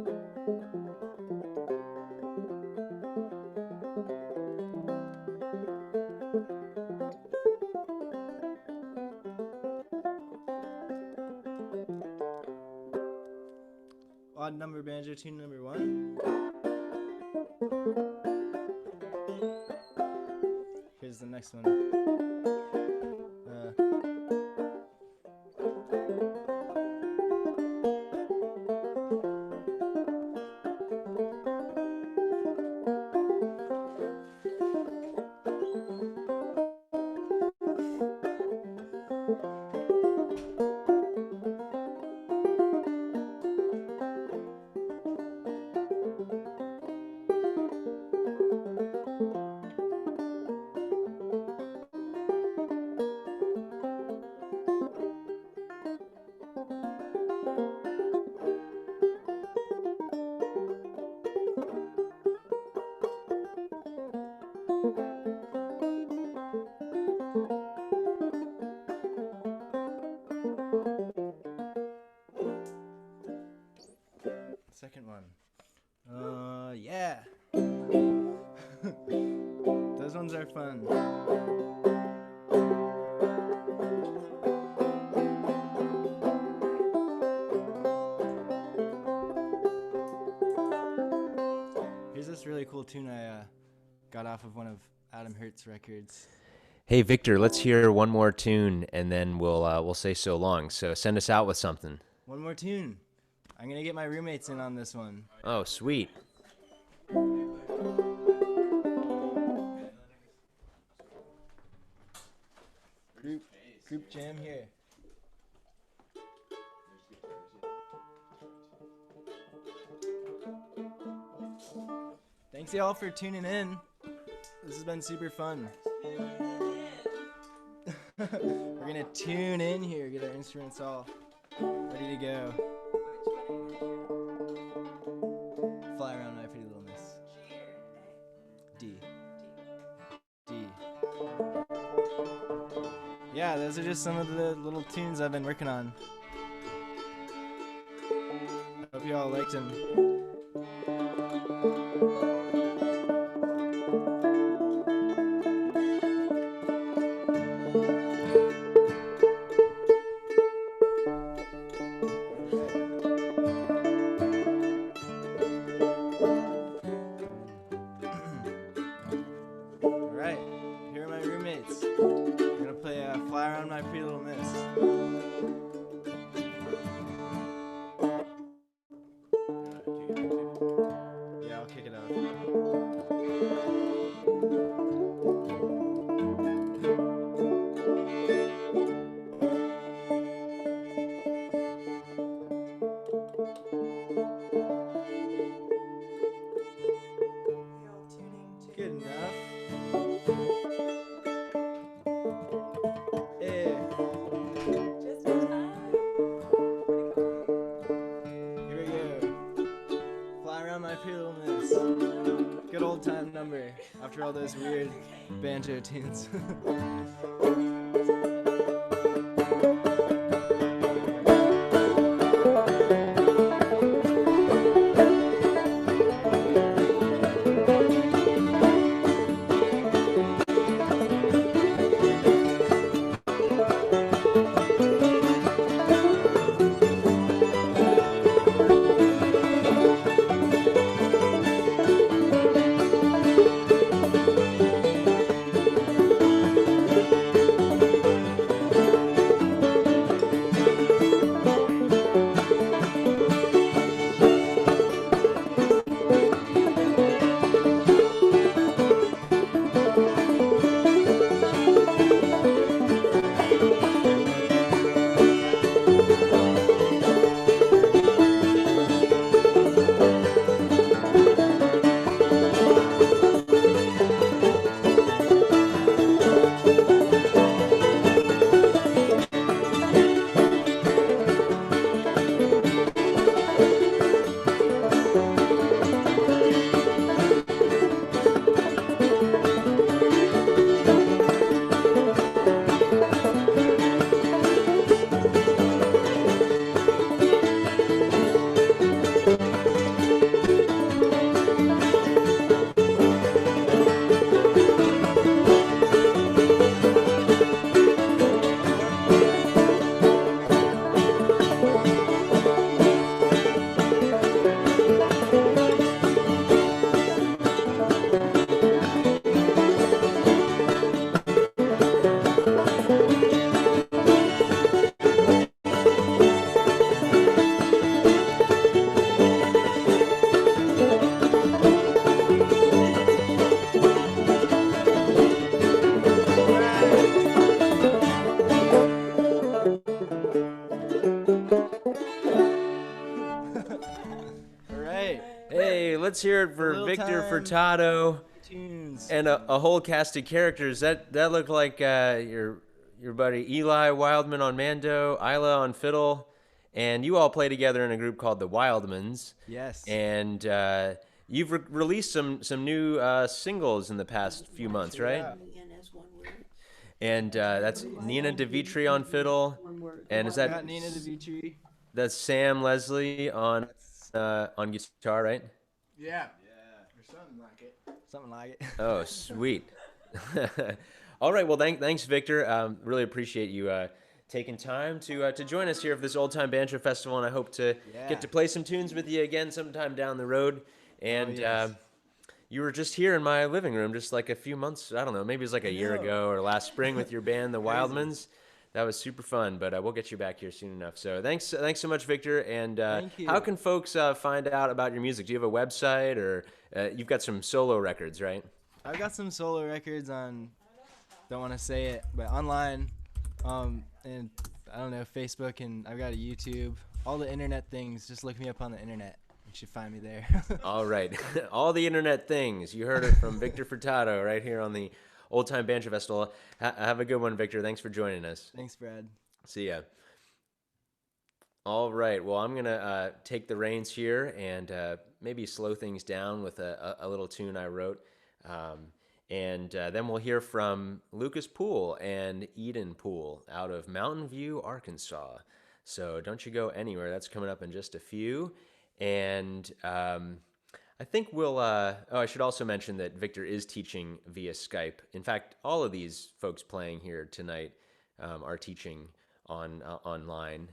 number banjo tune number 1. Here's the next one. Second one. Yeah. Those ones are fun. Here's this really cool tune I got off of one of Adam Hurt's records. Hey, Victor, let's hear one more tune, and then we'll say so long. So send us out with something. One more tune. I'm gonna get my roommates in on this one. Oh, sweet. Group jam here. Thanks y'all for tuning in. This has been super fun. We're gonna tune in here, get our instruments all ready to go. Fly around my pretty little miss. D. D. Yeah, those are just some of the little tunes I've been working on. Hope you all liked them. After all those weird banjo tunes. Hey, let's hear it for Little Victor time Furtado tunes. and a whole cast of characters. That looked like your buddy Eli Wildman on Mando, Isla on fiddle, and you all play together in a group called the Wildmans. Yes. And you've released some new singles in the past few months, right? Yeah. And that's Nina DeVitri on fiddle, and is I that got Nina DeVitri. that's Sam Leslie on guitar, right? Yeah. Or something like it. Something like it. Oh, sweet. All right. Well, thanks, Victor. Really appreciate you taking time to join us here for this Old Time Banjo Festival, and I hope to get to play some tunes with you again sometime down the road. And yes. you were just here in my living room just like a few months, I don't know, maybe it was like a year ago or last spring with your band, the Wildmans. That was super fun, but we'll get you back here soon enough. So thanks so much, Victor. And Thank you. how can folks find out about your music? Do you have a website, or you've got some solo records, right? I've got some solo records on, don't want to say it, but online, and I don't know, Facebook, and I've got a YouTube, all the internet things. Just look me up on the internet. You should find me there. All right. All the internet things. You heard it from Victor Furtado right here on the Old Time Banjo Festival. Have a good one, Victor. Thanks for joining us. Thanks, Brad. See ya. All right. Well, I'm going to take the reins here and maybe slow things down with a little tune I wrote. And then we'll hear from Lukas Poole and Eden Poole out of Mountain View, Arkansas. So don't you go anywhere. That's coming up in just a few. And I think we'll... I should also mention that Victor is teaching via Skype. In fact, all of these folks playing here tonight are teaching online.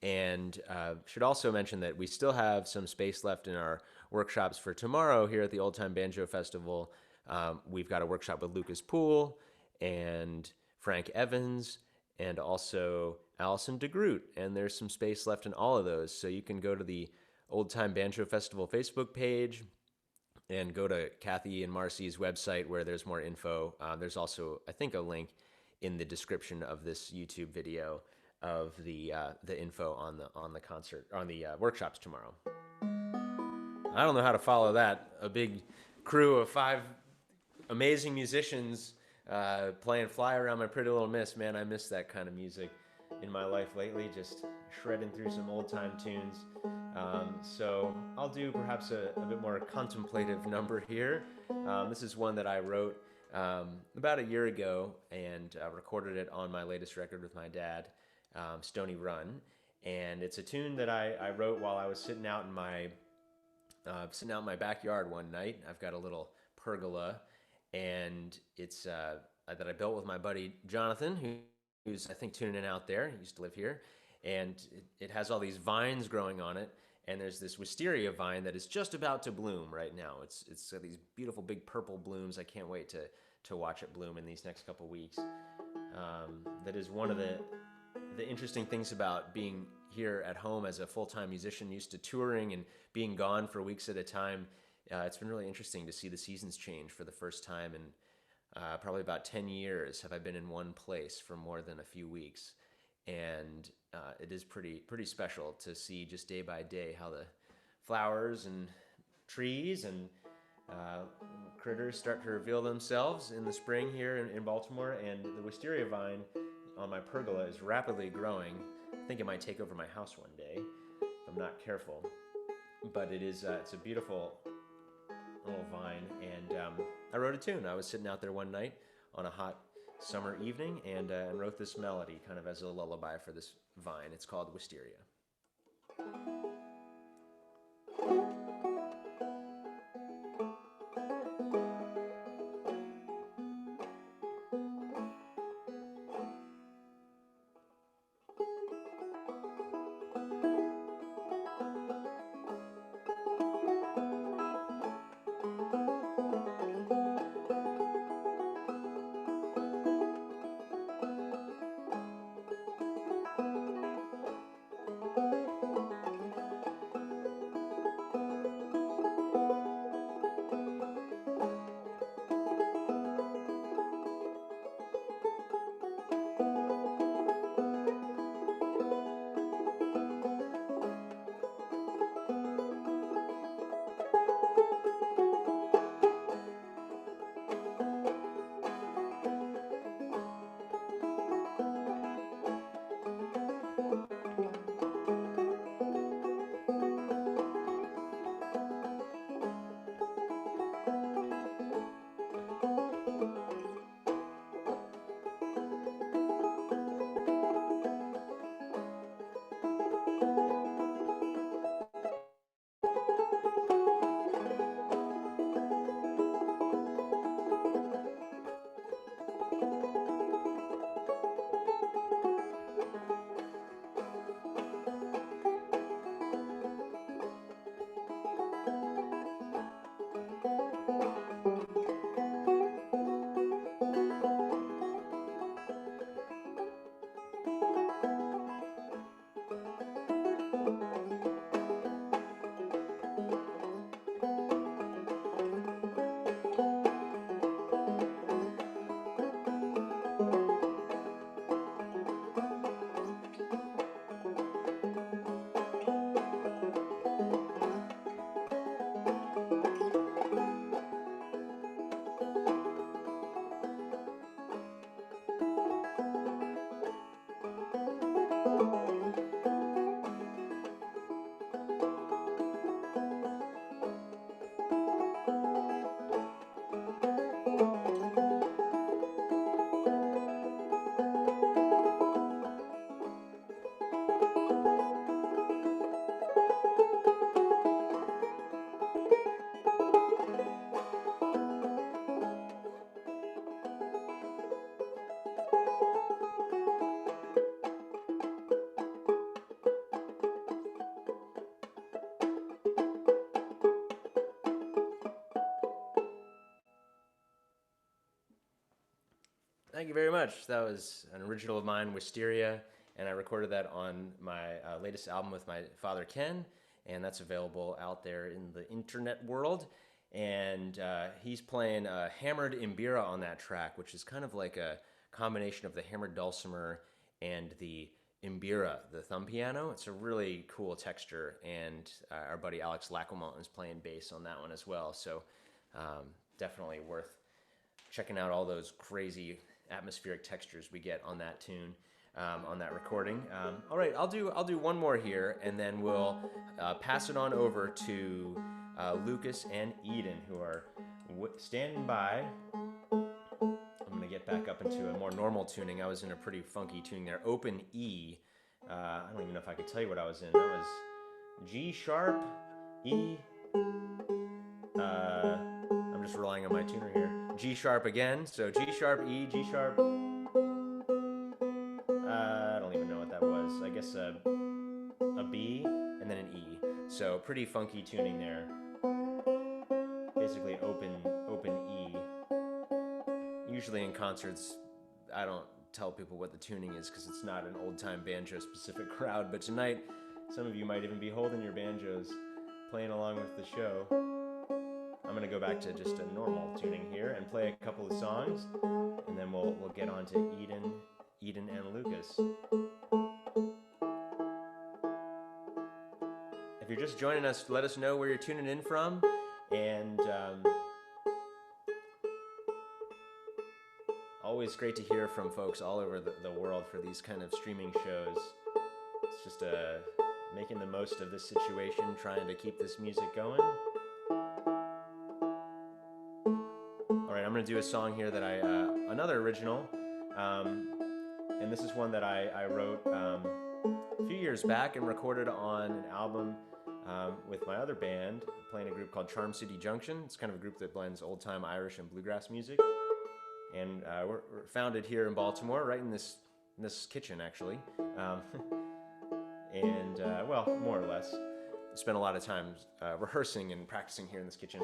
And should also mention that we still have some space left in our workshops for tomorrow here at the Old Time Banjo Festival. We've got a workshop with Lukas Poole and Frank Evans and also Allison DeGroot. And there's some space left in all of those. So you can go to the Old Time Banjo Festival Facebook page and go to Cathy and Marcy's website where there's more info. There's also, I think, a link in the description of this YouTube video of the info on the concert, on the workshops tomorrow. I don't know how to follow that. A big crew of 5 amazing musicians playing Fly Around My Pretty Little Miss. Man, I miss that kind of music in my life lately, just shredding through some old time tunes. So I'll do perhaps a bit more contemplative number here. This is one that I wrote about a year ago and recorded it on my latest record with my dad, Stony Run. And it's a tune that I wrote while I was sitting out in my backyard one night. I've got a little pergola, and it's that I built with my buddy Jonathan, who's I think tuning in out there. He used to live here, and it has all these vines growing on it. And there's this wisteria vine that is just about to bloom right now. It's got these beautiful big purple blooms. I can't wait to watch it bloom in these next couple weeks. That is one of the interesting things about being here at home as a full-time musician, used to touring and being gone for weeks at a time. It's been really interesting to see the seasons change for the first time in probably about 10 years have I been in one place for more than a few weeks. And it is pretty special to see just day by day how the flowers and trees and critters start to reveal themselves in the spring here in Baltimore. And the wisteria vine on my pergola is rapidly growing. I think it might take over my house one day if I'm not careful. But it is it's a beautiful little vine, and I wrote a tune. I was sitting out there one night on a hot summer evening and wrote this melody kind of as a lullaby for this vine. It's called Wisteria. Thank you very much. That was an original of mine, Wisteria, and I recorded that on my latest album with my father, Ken, and that's available out there in the internet world. And he's playing hammered imbira on that track, which is kind of like a combination of the hammered dulcimer and the imbira, the thumb piano. It's a really cool texture, and our buddy Alex Lacquemont is playing bass on that one as well. So definitely worth checking out all those crazy atmospheric textures we get on that tune, on that recording. All right, I'll do one more here, and then we'll pass it on over to Lukas and Eden, who are standing by. I'm gonna get back up into a more normal tuning. I was in a pretty funky tuning there. Open E. I don't even know if I could tell you what I was in. That was G sharp, E. I'm just relying on my tuner here. G sharp again. So G sharp, E, G sharp. I don't even know what that was. I guess a B and then an E. So pretty funky tuning there. Basically open E. Usually in concerts, I don't tell people what the tuning is because it's not an old-time banjo specific crowd. But tonight, some of you might even be holding your banjos, playing along with the show. I'm gonna go back to just a normal tuning here and play a couple of songs, and then we'll get on to Eden and Lukas. If you're just joining us, let us know where you're tuning in from, and always great to hear from folks all over the world for these kind of streaming shows. It's just making the most of this situation, trying to keep this music going. I'm going to do a song here that another original, and this is one that I wrote a few years back and recorded on an album with my other band, playing a group called Charm City Junction. It's kind of a group that blends old-time Irish and bluegrass music, and we're founded here in Baltimore, right in this kitchen, actually, and well, more or less. Spent a lot of time rehearsing and practicing here in this kitchen.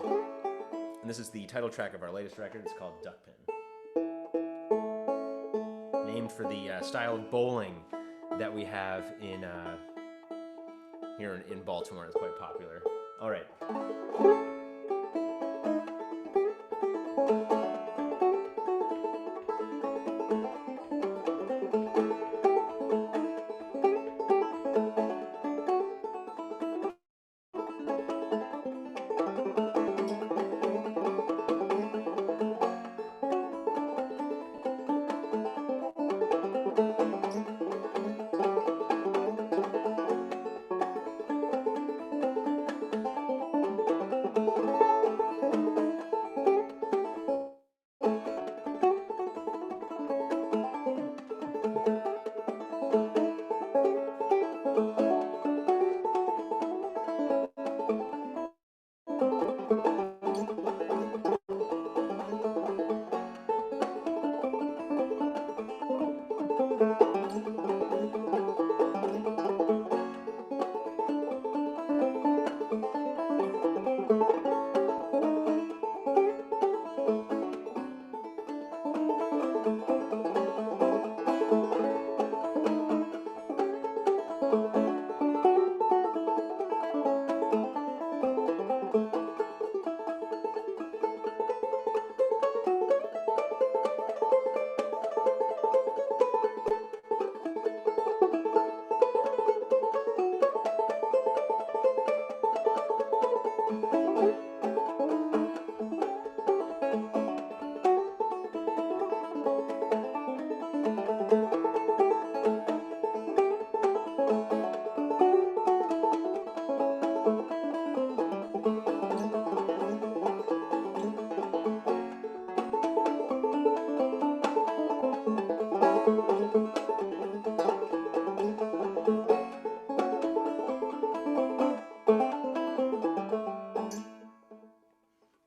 And this is the title track of our latest record. It's called Duckpin. Named for the style of bowling that we have here in Baltimore. It's quite popular. All right.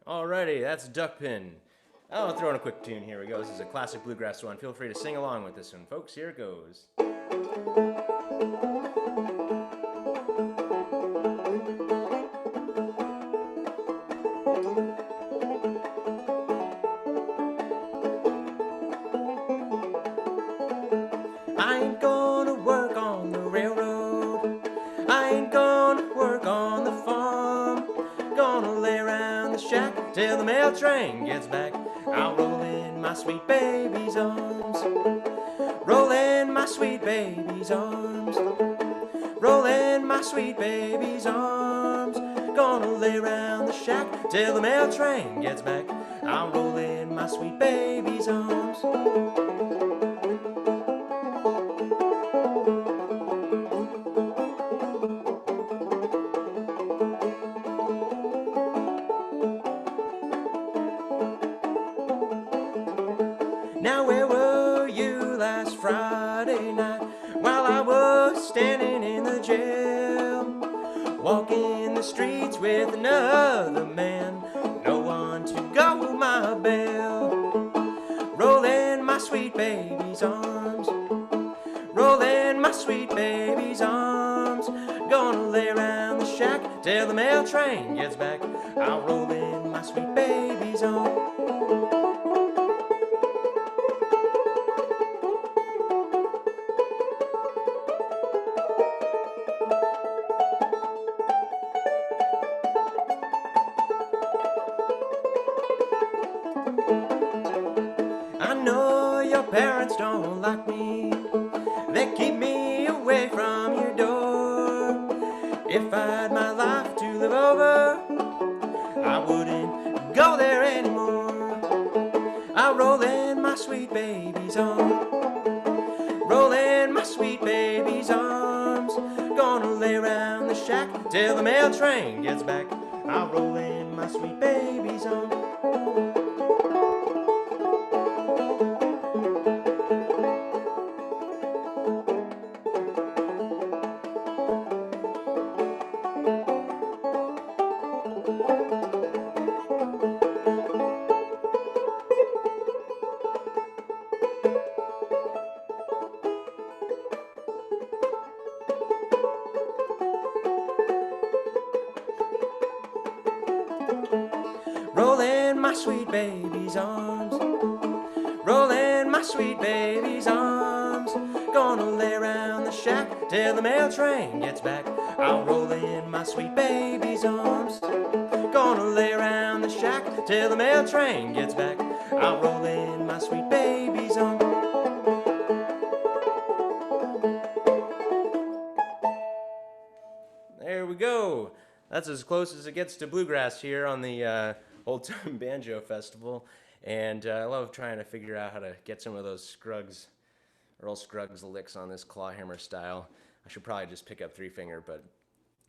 Alrighty, that's Duckpin. I'll throw in a quick tune. Here we go. This is a classic bluegrass one. Feel free to sing along with this one, folks. Here it goes. Gonna lay around the shack till the mail train gets back. I'll roll in my sweet baby's arms. Roll in my sweet baby's arms. Roll in my sweet baby's arms. Gonna lay around the shack till the mail train gets back. I'll roll in my sweet baby's arms. Now where were you last Friday night while I was standing in the jail, walking the streets with another man, no one to go my bail. Roll in my sweet baby's arms. Roll in my sweet baby's arms. Gonna lay around the shack till the mail train gets back. I'll roll in my sweet baby's arms. I know your parents don't like me. They keep me away from your door. If I had my life to live over, I wouldn't go there anymore. I roll in my sweet baby's arms. Roll in my sweet baby's arms. Gonna lay around the shack till the mail train gets back. I'll roll in my sweet baby's arms. Roll in my sweet baby's arms. Roll in my sweet baby's arms. Gonna lay around the shack till the mail train gets back. I'll roll in my sweet baby's arms. Gonna lay around the shack till the mail train gets back. I'll roll in my sweet baby's arms. There we go. That's as close as it gets to bluegrass here on the Old Time Banjo Festival. And I love trying to figure out how to get some of those Earl Scruggs licks on this clawhammer style. I should probably just pick up three finger, but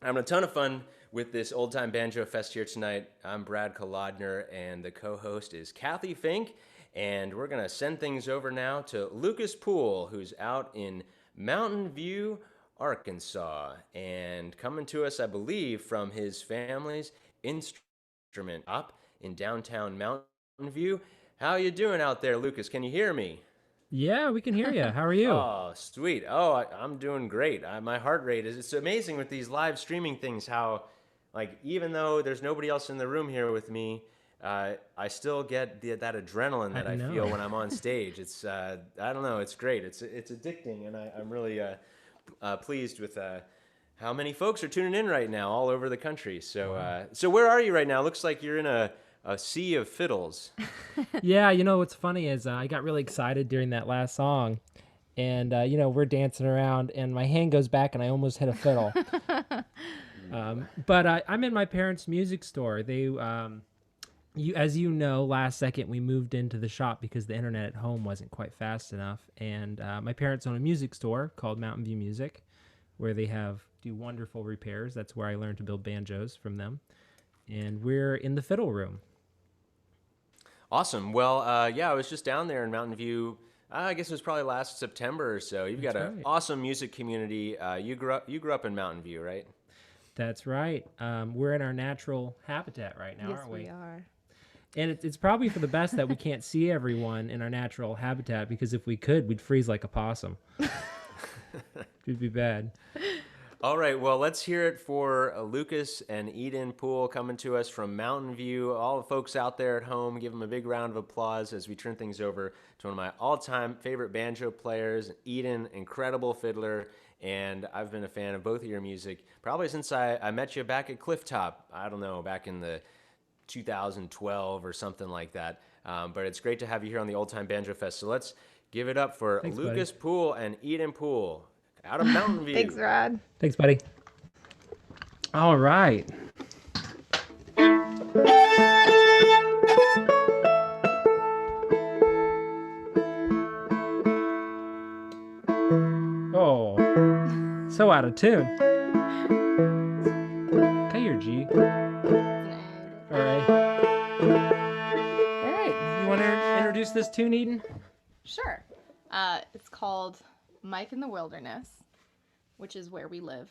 I'm having a ton of fun with this Old Time Banjo Fest here tonight. I'm Brad Kolodner, and the co-host is Cathy Fink. And we're going to send things over now to Lukas Poole, who's out in Mountain View, Arkansas, and coming to us, I believe, from his family's instrument shop in downtown Mountain View. How you doing out there, Lukas? Can you hear me? Yeah, we can hear you. How are you? Oh, sweet. Oh, I'm doing great. My heart rate it's amazing with these live streaming things how, like, even though there's nobody else in the room here with me, I still get that adrenaline that I feel when I'm on stage. It's, I don't know, it's great. It's addicting, and I'm really pleased with how many folks are tuning in right now all over the country. So, so where are you right now? Looks like you're in a sea of fiddles. Yeah, you know what's funny is I got really excited during that last song, and you know, we're dancing around, and my hand goes back, and I almost hit a fiddle. But I'm in my parents' music store. They, as you know, last second we moved into the shop because the internet at home wasn't quite fast enough, and my parents own a music store called Mountain View Music, where they do wonderful repairs. That's where I learned to build banjos from them, and we're in the fiddle room. Awesome. Well, yeah, I was just down there in Mountain View. I guess it was probably last September or so. You've got an awesome music community. You grew up in Mountain View, right? That's right. We're in our natural habitat right now, aren't we? Yes, we are. And it's probably for the best that we can't see everyone in our natural habitat, because if we could, we'd freeze like a possum. It'd be bad. All right, well, let's hear it for Lukas and Eden Poole coming to us from Mountain View. All the folks out there at home, give them a big round of applause as we turn things over to one of my all-time favorite banjo players, Eden, incredible fiddler, and I've been a fan of both of your music probably since I met you back at Clifftop. I don't know, back in the 2012 or something like that. But it's great to have you here on the Old Time Banjo Fest. So let's give it up for Thanks, Lukas buddy. Poole and Eden Poole out of Mountain View. Thanks, Rod. Thanks, buddy. All right. Oh, so out of tune. Can I hear G? All right. All right. You want to introduce this tune, Eden? Sure. It's called Mike in the Wilderness, which is where we live,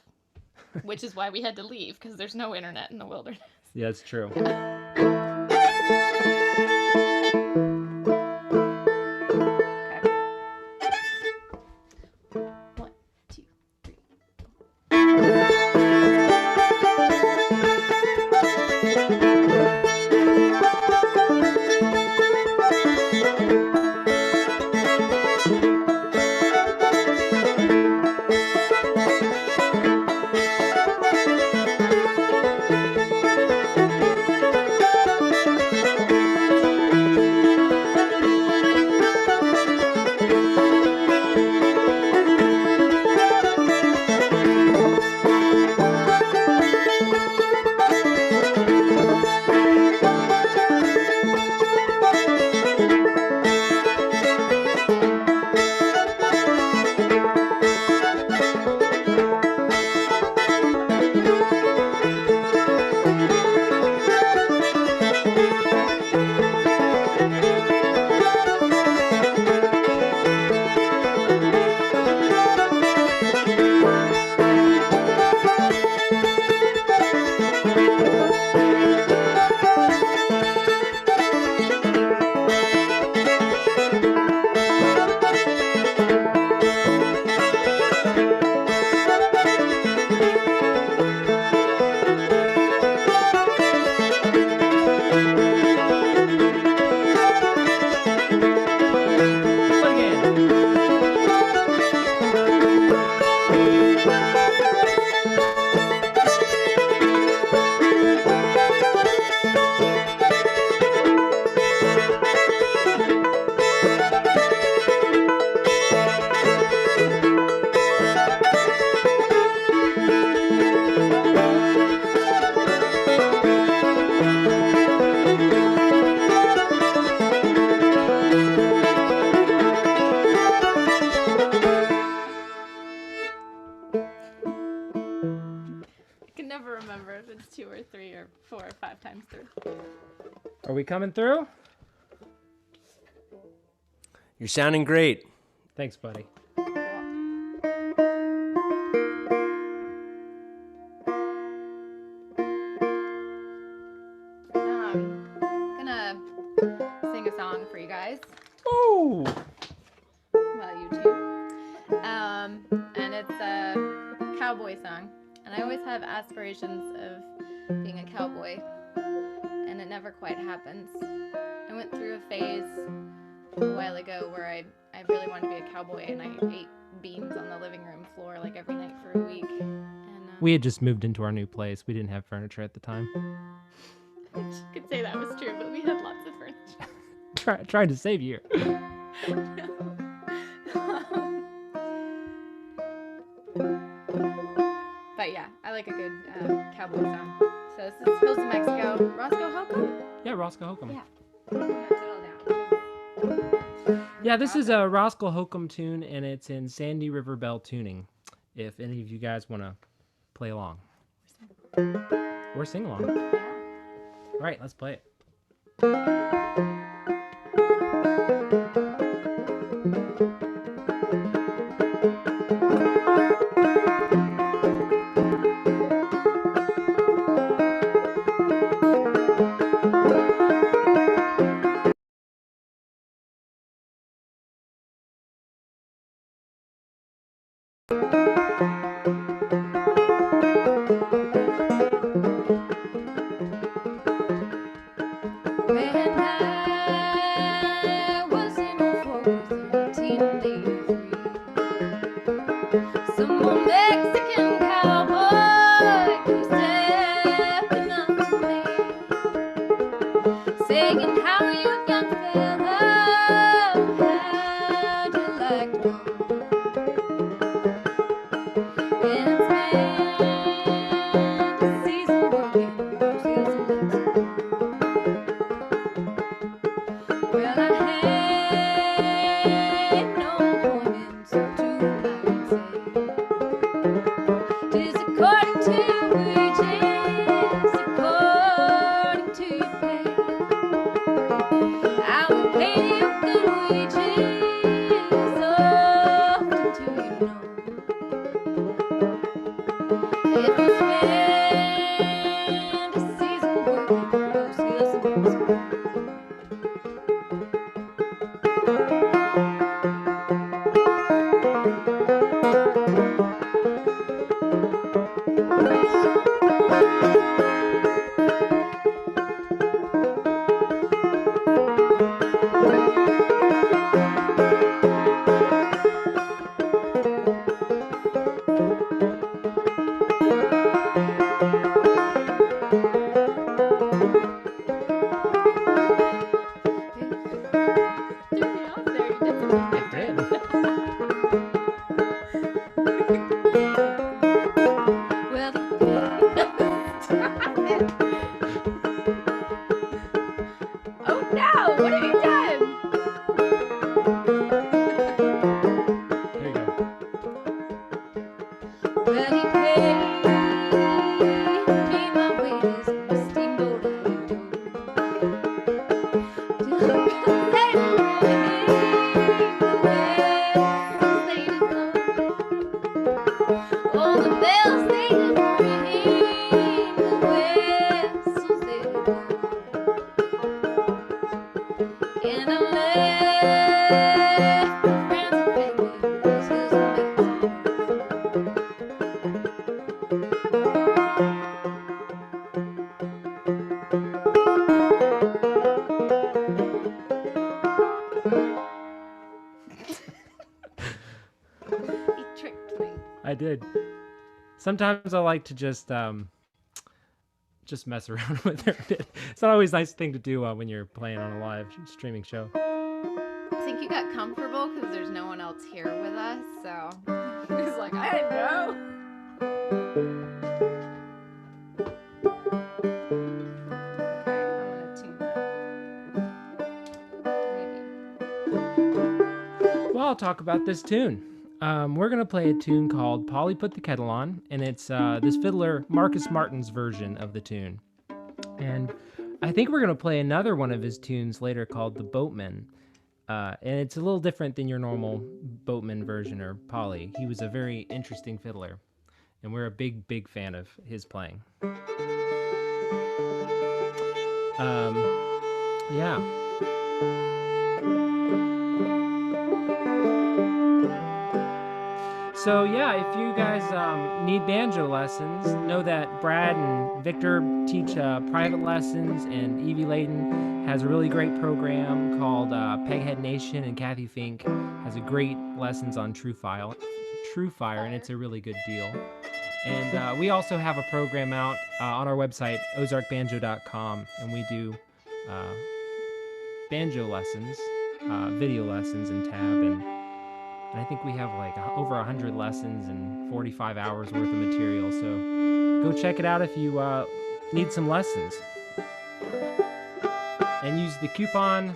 which is why we had to leave, because there's no internet in the wilderness. Yeah, that's true. Okay. 1, 2, 3. Never remember if it's 2 or 3 or 4 or 5 times through. Are we coming through? You're sounding great. Thanks, buddy. Gonna sing a song for you guys. Oh! Well, you too. And it's a cowboy song. And I always have aspirations of being a cowboy, and it never quite happens. I went through a phase a while ago where I really wanted to be a cowboy, and I ate beans on the living room floor like every night for a week. And We had just moved into our new place. We didn't have furniture at the time. I could say that was true, but we had lots of furniture. Tried to save you. But yeah, I like a good cowboy song. So this is Hills of Mexico. Roscoe Holcomb? Yeah, Roscoe Holcomb. Yeah. I'm gonna have to settle down. Yeah, this is a Roscoe Holcomb tune, and it's in Sandy River Bell tuning. If any of you guys want to play along. Or sing along. Yeah. All right, let's play it. When I was in Norfolk in 1983, someone saying how you young fellow, how'd you like to go? It's fantasies of working roses and Mexico. Well, I had no appointments to I can say. 'Tis according to wages, according to your pay. I will pay you good wages, often to you know. If it's fantasies of working those hills of Mexico. Threw me off there. You did something different. Well, oh no! What have you done? There you go. Well, he paid me my wages on a steamboat I rode. To the all the bells they did ring, the whistles they did blow. And I left my friends and family, those hills of Mexico. He tricked me. I did. Sometimes I like to just mess around with it a bit. It's not always a nice thing to do when you're playing on a live streaming show. I think you got comfortable because there's no one else here with us, so he was like, I didn't know. Okay, I'm gonna tune that. Maybe. Well, I'll talk about this tune. We're going to play a tune called Polly Put the Kettle On, and it's this fiddler Marcus Martin's version of the tune. And I think we're going to play another one of his tunes later called The Boatman. And it's a little different than your normal Boatman version or Polly. He was a very interesting fiddler, and we're a big, big fan of his playing. Yeah. So yeah, if you guys need banjo lessons, know that Brad and Victor teach private lessons, and Evie Ladin has a really great program called Peghead Nation, and Cathy Fink has a great lessons on True Fire, and it's a really good deal. And we also have a program out on our website, ozarkbanjo.com, and we do banjo lessons, video lessons in tab, and I think we have like over 100 lessons and 45 hours worth of material, so go check it out if you need some lessons. And use the coupon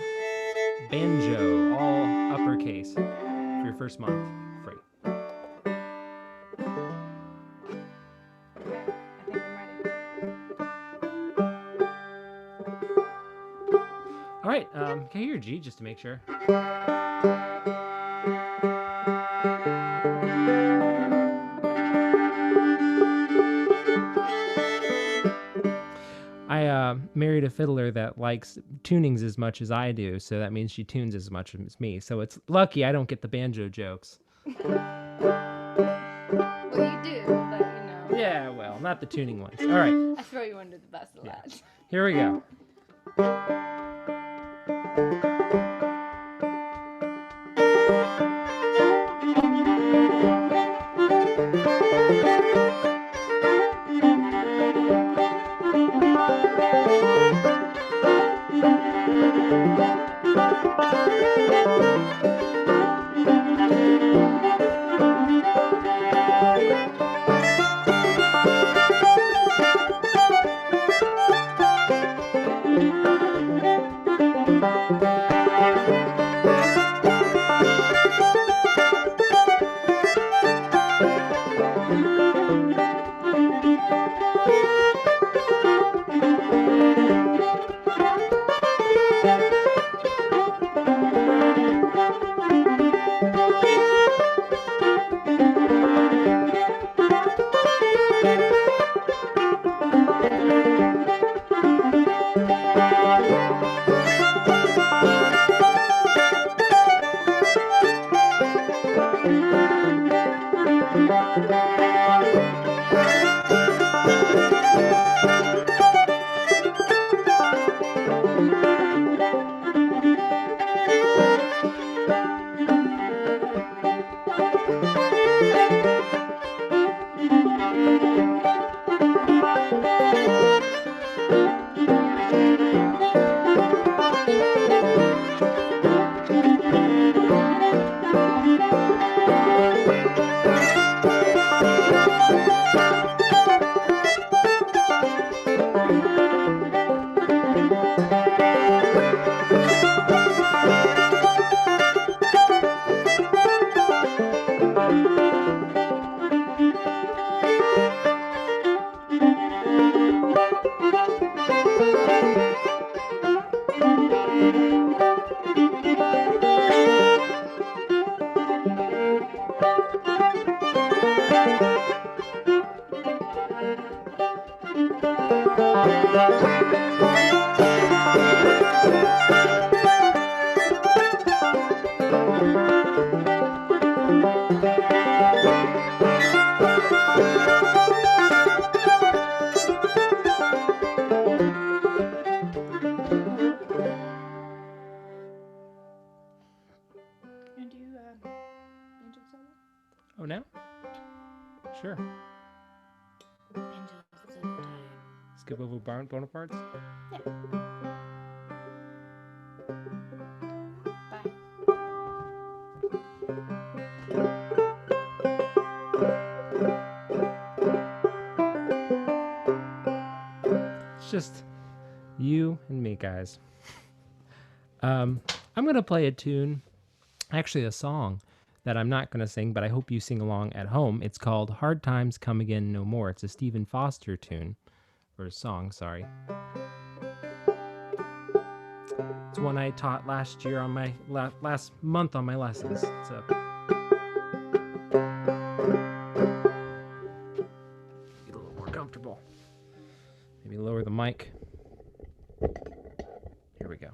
BANJO, all uppercase, for your first month free. Okay, I think I'm ready. All right, can I hear your G just to make sure? I married a fiddler that likes tunings as much as I do, so that means she tunes as much as me. So it's lucky I don't get the banjo jokes. Well, you do, but you know. Yeah, well, not the tuning ones. All right, I throw you under the bus a lot. here we go. And do banjo solo? Oh, now? Sure. Banjo solo time. Skip over Bonaparte's? Yeah. Bye. It's just you and me, guys. I'm going to play a tune, actually a song, that I'm not going to sing, but I hope you sing along at home. It's called Hard Times Come Again No More. It's a Stephen Foster tune, or song, sorry. It's one I taught last year on my, last month on my lessons. So. Get a little more comfortable. Maybe lower the mic. Here we go.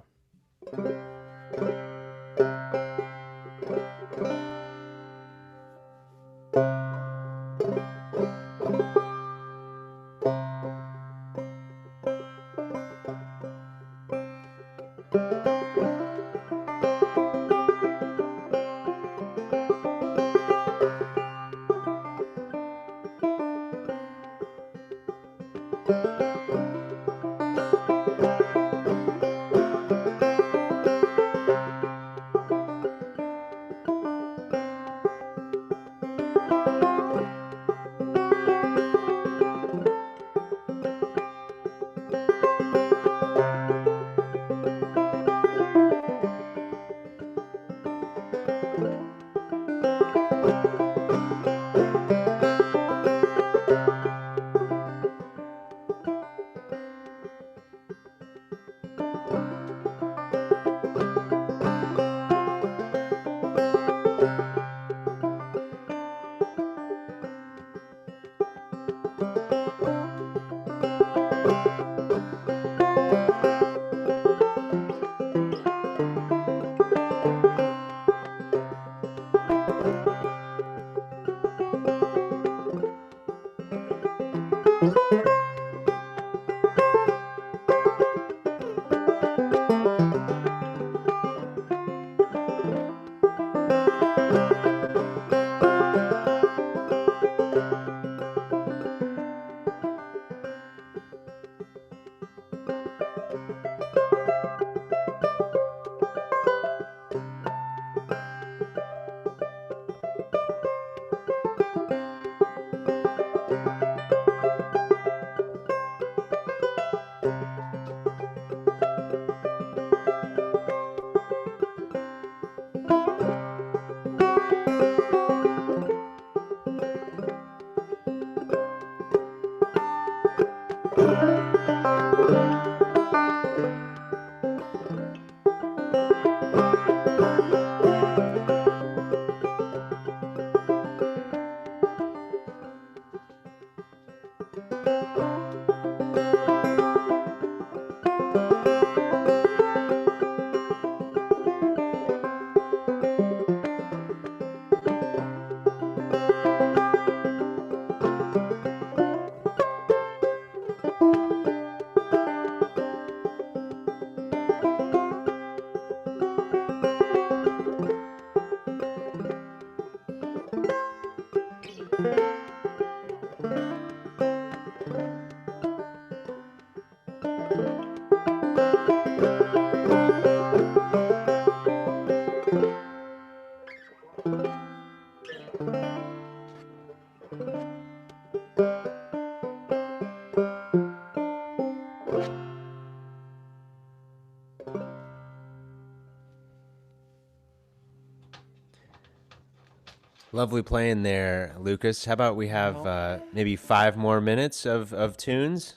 Lovely playing there, Lucas. How about we have maybe 5 more minutes of tunes?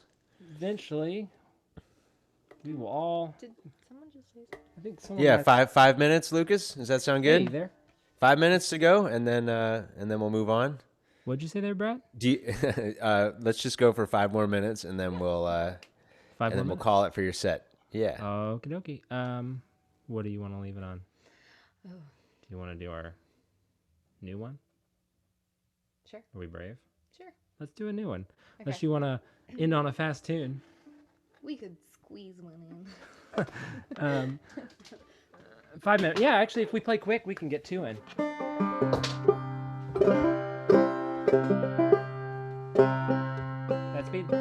Eventually, we will all. Did someone just say something? I think someone. Yeah, has- 5 minutes, Lucas. Does that sound Hey good? there. 5 minutes to go, and then we'll move on. What'd you say there, Brad? Do you, let's just go for 5 more minutes, and then we'll 5 more we'll minutes? call it for your set. Yeah. Okie dokie. What do you want to leave it on? Oh, Do you want to do our new one? sure, Are we brave? sure. Let's do a new one. Unless Okay. you want to end on a fast tune. We could squeeze one in. 5 minutes. Yeah, actually, if we play quick, we can get 2 in. That's speed. All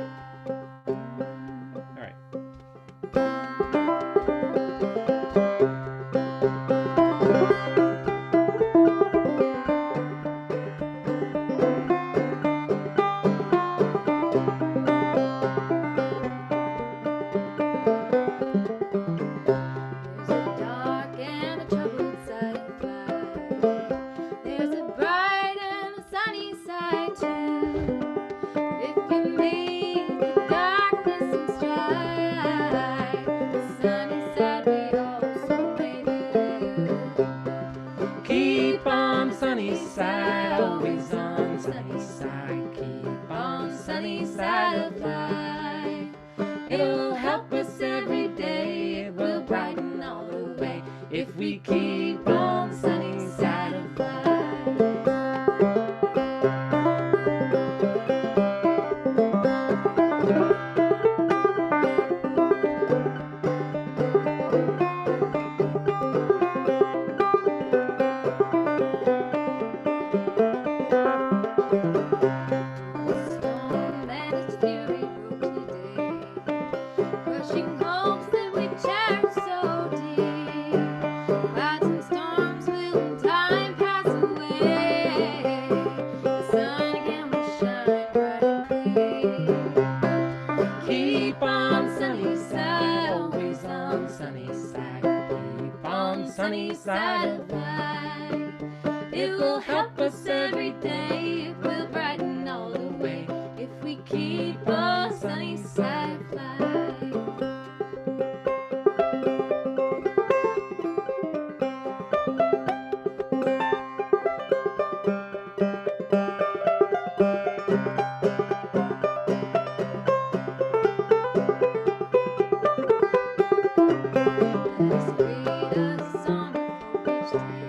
right. There's a dark and a troubled side of life. There's a bright and a sunny side too. If you make the darkness and strife, the sunny side we also may view. Keep on sunny side, always on sunny side. Keep on sunny side of life. It'll help us every day. It will brighten all the way if we keep on sunny side of life. The storm and its fury broke today, crushing hopes that we cherish so deep. Clouds and storms will in time pass away. The sun again will shine bright and clear. Keep on sunny side, always on sunny side. Keep on sunny side of life. It will help us every day. It will brighten all the way if we keep on sunny side of life. Let us read a song for each day.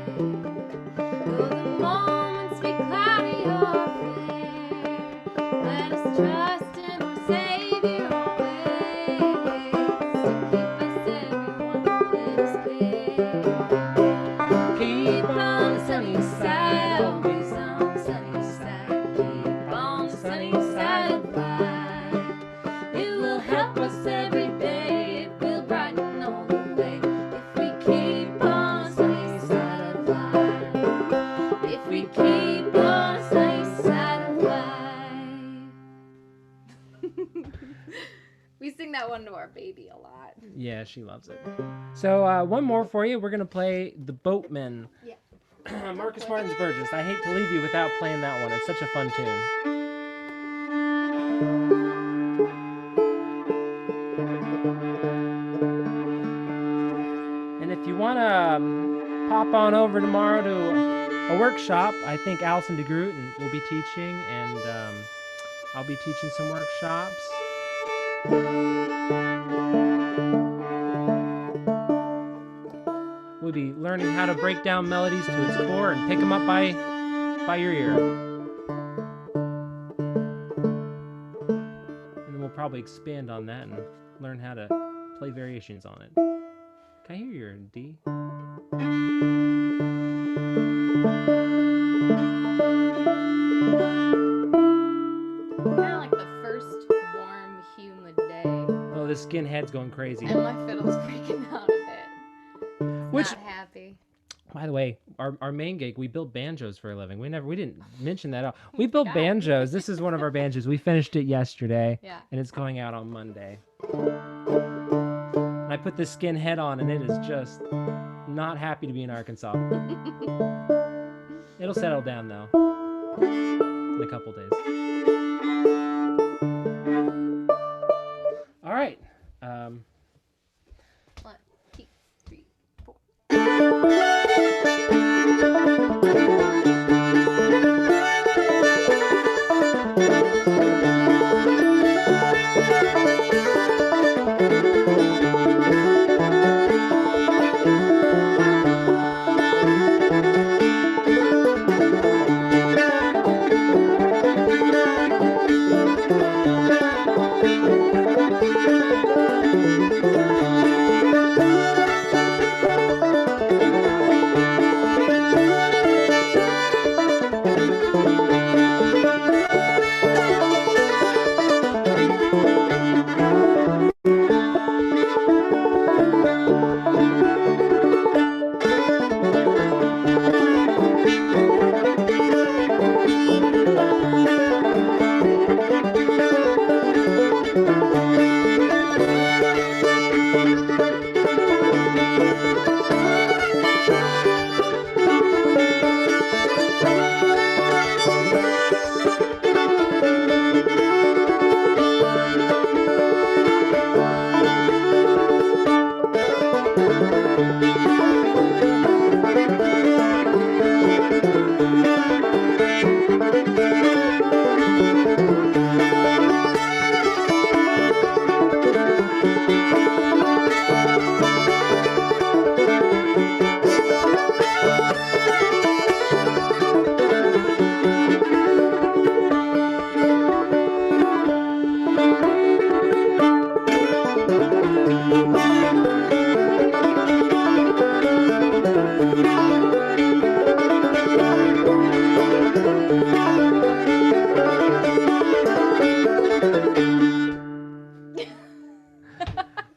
Though the moments be cloudy or fair, let us trust in our Savior always to keep us everyone let us care. Keep on sunny side, always on sunny side. Keep on sunny side of life. It will help us every day. It will brighten all the way if we keep on sunny side of life. If we keep on sunny side of life. We sing that one to our baby a lot. Yeah, she loves it. So one more for you. We're gonna play The Boatman. Yeah. Marcus Martin's Virgins. I hate to leave you without playing that one. It's such a fun tune. And if you want to pop on over tomorrow to a workshop, I think Allison DeGroot will be teaching, and I'll be teaching some workshops. We'll be learning how to break down melodies to its core and pick them up by your ear. And then we'll probably expand on that and learn how to play variations on it. Can I hear your D? Kind of like the first warm, humid day, Oh, the skinhead's going crazy. and my fiddle's freaking out a bit. Which, Not happy. by the way, our main gig, we build banjos for a living. We didn't mention that at all. We build forgot. banjos. This is one of our banjos. We finished it yesterday, Yeah. and it's going out on Monday. And I put the skinhead on, and it is just not happy to be in Arkansas. It'll settle down though in a couple days. All right. 1, 2, 3, 4.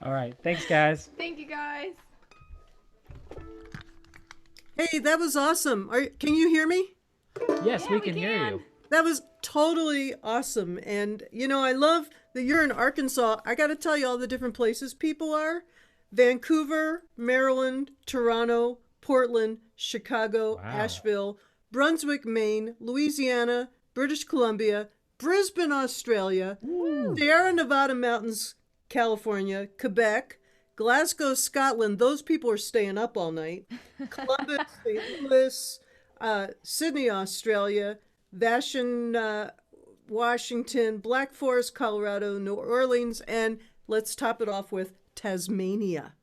All right. Thanks, guys. Thank you guys. Hey, that was awesome. Can you hear me? Yes, Yeah, we can hear you. That was totally awesome. And, you know, I love that you're in Arkansas. I got to tell you all the different places people are. Vancouver, Maryland, Toronto, Portland, Chicago, Wow. Asheville, Brunswick, Maine, Louisiana, British Columbia, Brisbane, Australia, Sierra Nevada Mountains, California, Quebec, Glasgow, Scotland. Those people are staying up all night. Columbus, St. Louis, Sydney, Australia, Vashon, Washington, Black Forest, Colorado, New Orleans, and let's top it off with Tasmania.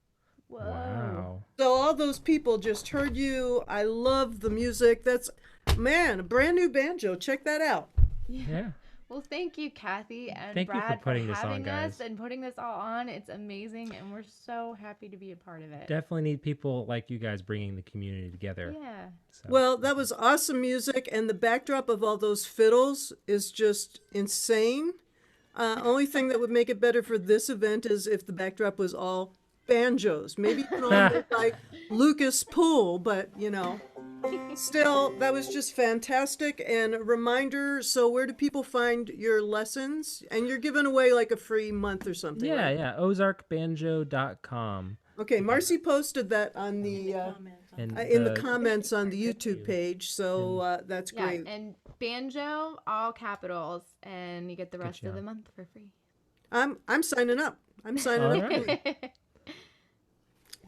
Whoa. Wow. So all those people just heard you. I love the music. That's, man, a brand new banjo. Check that out. Yeah. Well, thank you, Cathy and Thank you for Brad, putting this on, having us guys. and putting this all on. It's amazing, and we're so happy to be a part of it. Definitely need people like you guys bringing the community together. Yeah. So. Well, that was awesome music, and the backdrop of all those fiddles is just insane. Only thing that would make it better for this event is if the backdrop was all banjos. Maybe even all made by Lukas Poole, but you know. Still, that was just fantastic. And a reminder, so where do people find your lessons? And you're giving away like a free month or something, yeah, right? yeah. ozarkbanjo.com. Okay, Marcy posted that on the And in the comments on the YouTube page, so that's Yeah, great. and Banjo, all capitals, and you get the rest of job. the month for free. I'm signing up. I'm signing All up. right.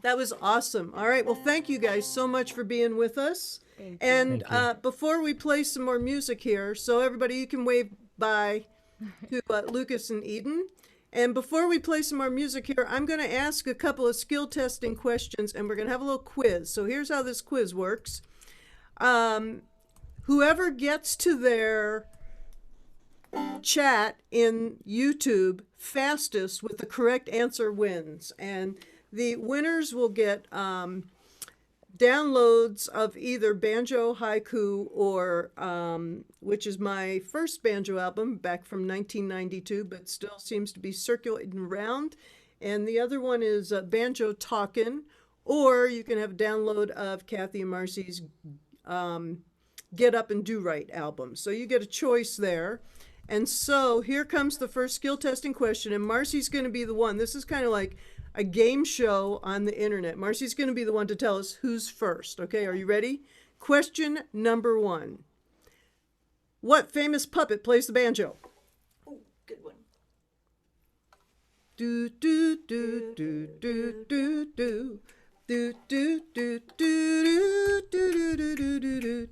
That was awesome. All right, well, thank you guys so much for being with us. Thank you. And Thank you. before we play some more music here, so everybody, you can wave bye to Lukas and Eden. And before we play some more music here, I'm going to ask a couple of skill testing questions, and we're going to have a little quiz. So here's how this quiz works. Whoever gets to their chat in YouTube fastest with the correct answer wins. And the winners will get downloads of either Banjo Haiku or, which is my first banjo album back from 1992, but still seems to be circulating around. And the other one is Banjo Talkin', or you can have a download of Cathy and Marcy's Get Up and Do Right album. So you get a choice there. And so here comes the first skill testing question, and Marcy's going to be the one. This is kind of like a game show on the internet. Marcy's going to be the one to tell us who's first. Okay, are you ready? Question number 1. What famous puppet plays the banjo? Oh, good one. Do do do do do do do. Do do do do do do do do do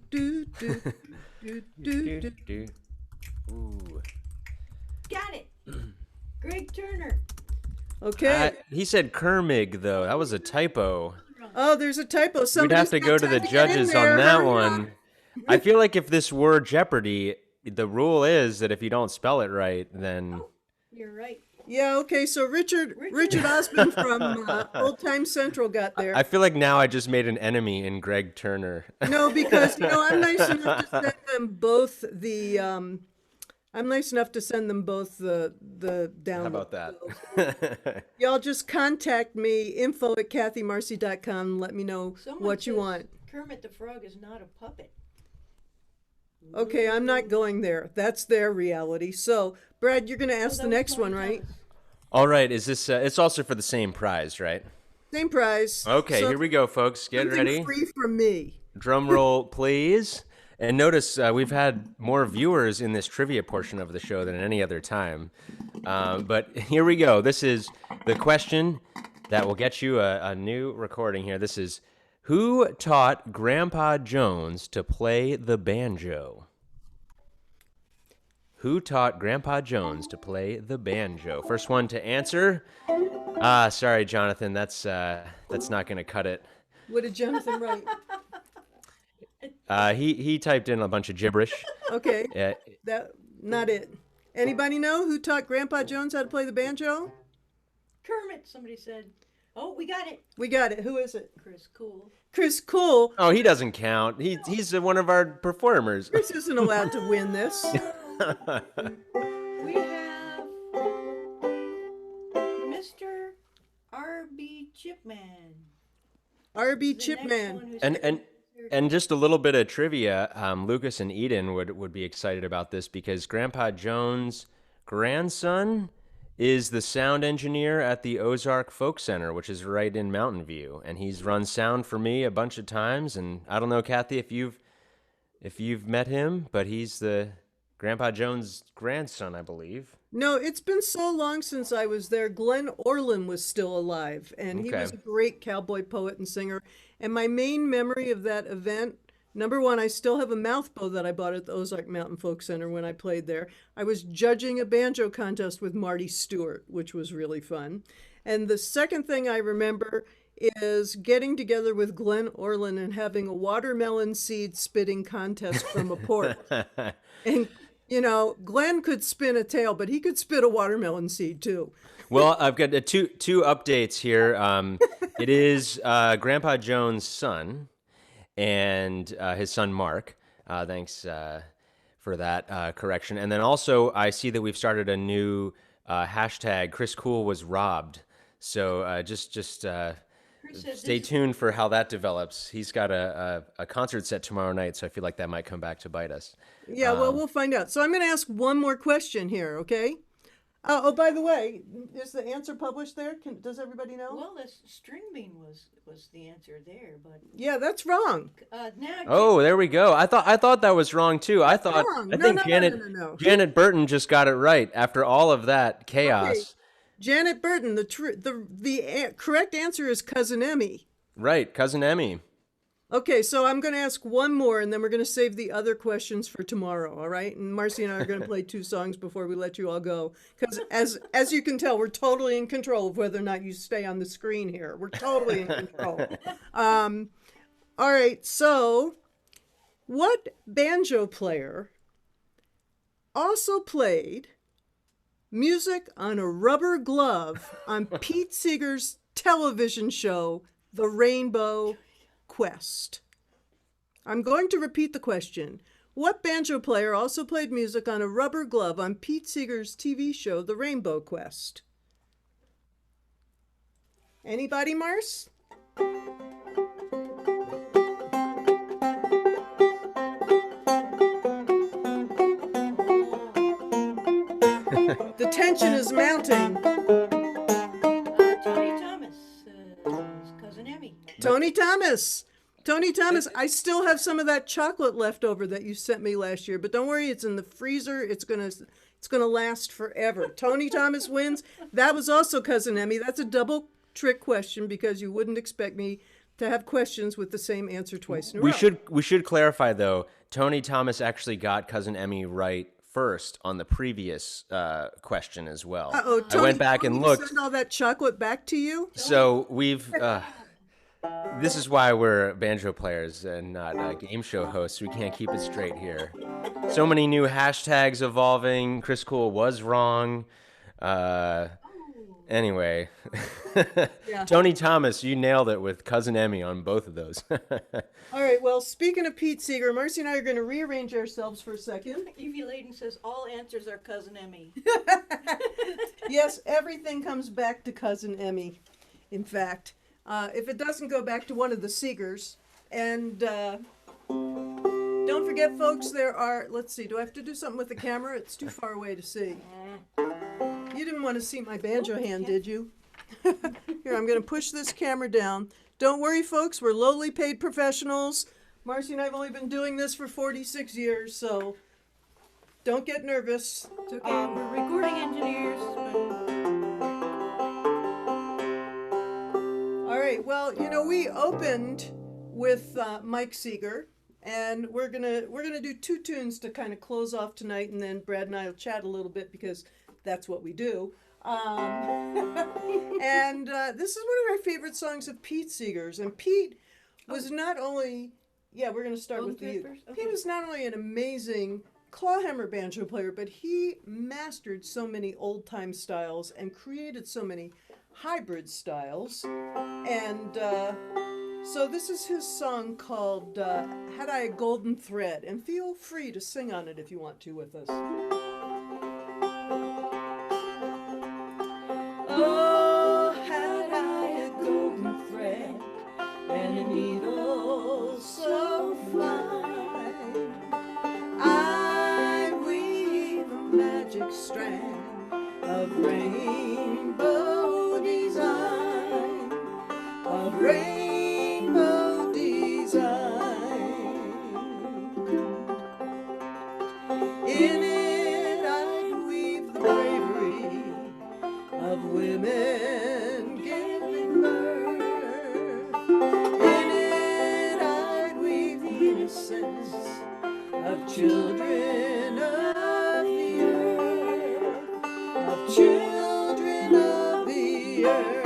do do do do. Ooh. Got it. Greg Turner. Okay. He said Kermig, though. That was a typo. Oh, there's a typo. We'd Somebody's have to not go to the typing it in judges there. on that Hurry up. one. I feel like if this were Jeopardy, the rule is that if you don't spell it right, then... You're right. Yeah, okay, so Richard Osmond from Old Time Central got there. I feel like now I just made an enemy in Greg Turner. No, because I'm nice enough to send them both the download. How about that? Y'all just contact me, info@cathymarcy.com. Let me know Someone what you says want. Kermit the Frog is not a puppet. Okay, I'm not going there. That's their reality. So, Brad, you're going to ask the next one, right? All right, is this... it's also for the same prize, right? Same prize. Okay, So here we go, folks. Get something ready. free from me. Drum roll, please. And notice we've had more viewers in this trivia portion of the show than any other time. But here we go. This is the question that will get you a new recording here. This is, who taught Grandpa Jones to play the banjo? Who taught Grandpa Jones to play the banjo? First one to answer. Sorry, Jonathan. That's not going to cut it. What did Jonathan write? He typed in a bunch of gibberish. Okay, Uh, not it. Anybody know who taught Grandpa Jones how to play the banjo? Kermit, somebody said. Oh, we got it. We got it. Who is it? Chris Cool. Chris Cool. Oh, he doesn't count. He's one of our performers. Chris isn't allowed to win this. We have Mr. R.B. Chipman. R.B. The next Chipman. one who's And just a little bit of trivia. Lucas and Eden would be excited about this because Grandpa Jones' grandson is the sound engineer at the Ozark Folk Center, which is right in Mountain View, and he's run sound for me a bunch of times. And I don't know, Cathy, if you've met him, but he's the Grandpa Jones' grandson, I believe. No, it's been so long since I was there. Glenn Orland was still alive, and he Okay. was a great cowboy poet and singer. And my main memory of that event, number one, I still have a mouth bow that I bought at the Ozark Mountain Folk Center when I played there. I was judging a banjo contest with Marty Stewart, which was really fun. And the second thing I remember is getting together with Glenn Orland and having a watermelon seed spitting contest from a port. And you know, Glenn could spin a tail, but he could spit a watermelon seed too. Well, I've got two updates here. It is Grandpa Jones' son and his son Mark. Thanks for that correction. And then also, I see that we've started a new hashtag. Chris Cool was robbed. So just stay tuned for how that develops. He's got a concert set tomorrow night, so I feel like that might come back to bite us. Yeah, well, we'll find out. So I'm going to ask one more question here, okay? Oh, by the way, is the answer published there? Does everybody know? Well, the string bean was the answer there, but Yeah, that's wrong. now Oh, there we go. I thought that was wrong too. I Wrong. No, think no, no, no, no. Janet Burton just got it right after all of that chaos. Okay. Janet Burton, the correct answer is Cousin Emmy. Right, Cousin Emmy. Okay, so I'm going to ask one more, and then we're going to save the other questions for tomorrow, all right? And Marcy and I are going to play 2 songs before we let you all go. Because as you can tell, we're totally in control of whether or not you stay on the screen here. We're totally in control. All right, so what banjo player also played music on a rubber glove on Pete Seeger's television show, The Rainbow Quest? I'm going to repeat the question. What banjo player also played music on a rubber glove on Pete Seeger's TV show, The Rainbow Quest? Anybody, Mars? The tension is mounting. Tony Thomas, Cousin Emmy. Tony Thomas. Tony Thomas, I still have some of that chocolate left over that you sent me last year, but don't worry, it's in the freezer. It's gonna last forever. Tony Thomas wins. That was also Cousin Emmy. That's a double trick question because you wouldn't expect me to have questions with the same answer twice in a row. We should clarify though. Tony Thomas actually got Cousin Emmy right first on the previous question as well. Uh-oh, I went back Tony and looked. sent all that chocolate back to you? So we've. This is why we're banjo players and not game show hosts. We can't keep it straight here. So many new hashtags evolving. Chris Cool was wrong. Anyway, Yeah. Tony Thomas, you nailed it with Cousin Emmy on both of those. All right, well, speaking of Pete Seeger, Marcy and I are going to rearrange ourselves for a second. Evie Ladin says all answers are Cousin Emmy. Yes, everything comes back to Cousin Emmy, in fact. If it doesn't go back to one of the Seegers. And don't forget, folks, there are, let's see, do I have to do something with the camera? It's too far away to see. You didn't want to see my banjo hand, did you? Here, I'm going to push this camera down. Don't worry, folks, we're lowly paid professionals. Marcy and I have only been doing this for 46 years, so don't get nervous. It's okay, we're recording engineers. All right, well, you know, we opened with Mike Seeger, and we're gonna do two tunes to kind of close off tonight, and then Brad and I will chat a little bit because that's what we do. And this is one of our favorite songs of Pete Seeger's, and Pete was not only, yeah, we're gonna start with you. first? Pete was not only an amazing clawhammer banjo player, but he mastered so many old-time styles and created so many hybrid styles. And so this is his song called Had I a Golden Thread, and feel free to sing on it if you want to with us. Oh, had I a golden thread and a needle so fine, I'd weave a magic strand of rainbow design, of rainbow design. In it I'd weave the bravery of women giving birth. In it I'd weave the innocence of children of the earth, of children of the earth.